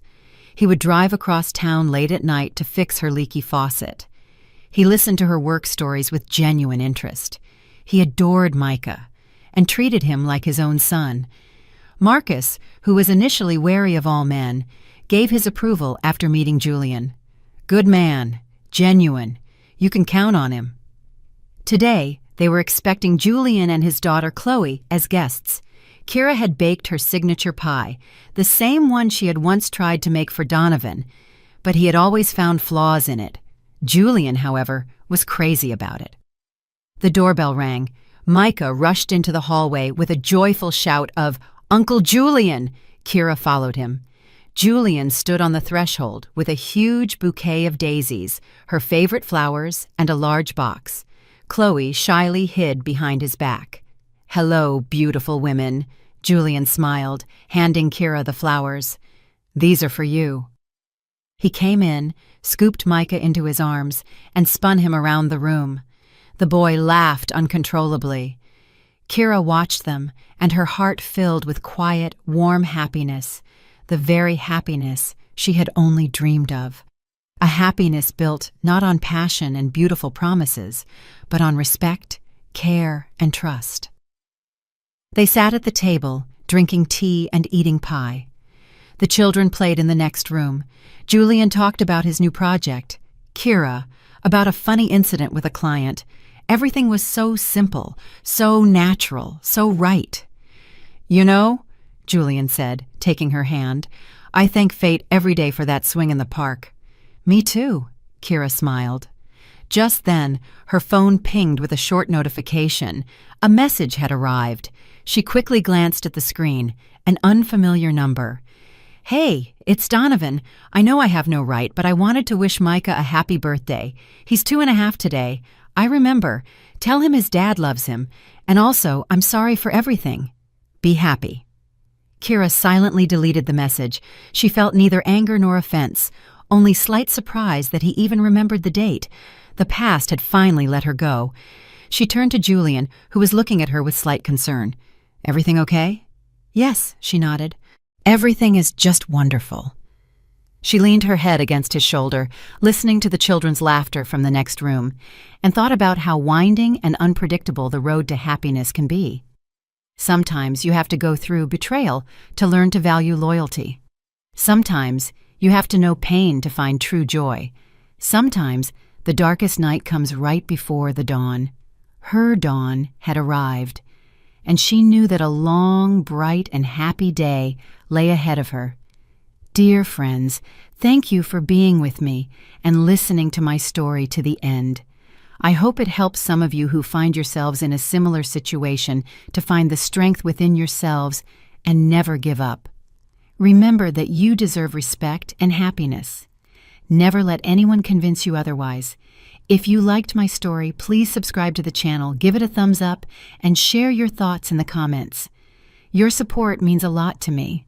He would drive across town late at night to fix her leaky faucet. He listened to her work stories with genuine interest. He adored Micah and treated him like his own son. Marcus, who was initially wary of all men, gave his approval after meeting Julian. Good man, genuine, you can count on him. Today, they were expecting Julian and his daughter Chloe as guests. Kira had baked her signature pie, the same one she had once tried to make for Donovan, but he had always found flaws in it. Julian, however, was crazy about it. The doorbell rang. Micah rushed into the hallway with a joyful shout of, "Uncle Julian!" Kira followed him. Julian stood on the threshold with a huge bouquet of daisies, her favorite flowers, and a large box. Chloe shyly hid behind his back. "Hello, beautiful women," Julian smiled, handing Kira the flowers. "These are for you." He came in, scooped Micah into his arms, and spun him around the room. The boy laughed uncontrollably. Kira watched them, and her heart filled with quiet, warm happiness, the very happiness she had only dreamed of. A happiness built not on passion and beautiful promises, but on respect, care, and trust. They sat at the table, drinking tea and eating pie. The children played in the next room. Julian talked about his new project. Kira, about a funny incident with a client. Everything was so simple, so natural, so right. "You know," Julian said, taking her hand, "I thank fate every day for that swing in the park." "Me too," Kira smiled. Just then, her phone pinged with a short notification. A message had arrived. She quickly glanced at the screen. An unfamiliar number. "Hey, it's Donovan. I know I have no right, but I wanted to wish Micah a happy birthday. He's 2.5 today. I remember. Tell him his dad loves him. And also, I'm sorry for everything. Be happy." Kira silently deleted the message. She felt neither anger nor offense, only slight surprise that he even remembered the date. The past had finally let her go. She turned to Julian, who was looking at her with slight concern. "Everything okay?" "Yes," she nodded. "Everything is just wonderful." She leaned her head against his shoulder, listening to the children's laughter from the next room, and thought about how winding and unpredictable the road to happiness can be. Sometimes you have to go through betrayal to learn to value loyalty. Sometimes you have to know pain to find true joy. Sometimes the darkest night comes right before the dawn. Her dawn had arrived, and she knew that a long, bright, and happy day lay ahead of her. Dear friends, thank you for being with me and listening to my story to the end. I hope it helps some of you who find yourselves in a similar situation to find the strength within yourselves and never give up. Remember that you deserve respect and happiness. Never let anyone convince you otherwise. If you liked my story, please subscribe to the channel, give it a thumbs up, and share your thoughts in the comments. Your support means a lot to me.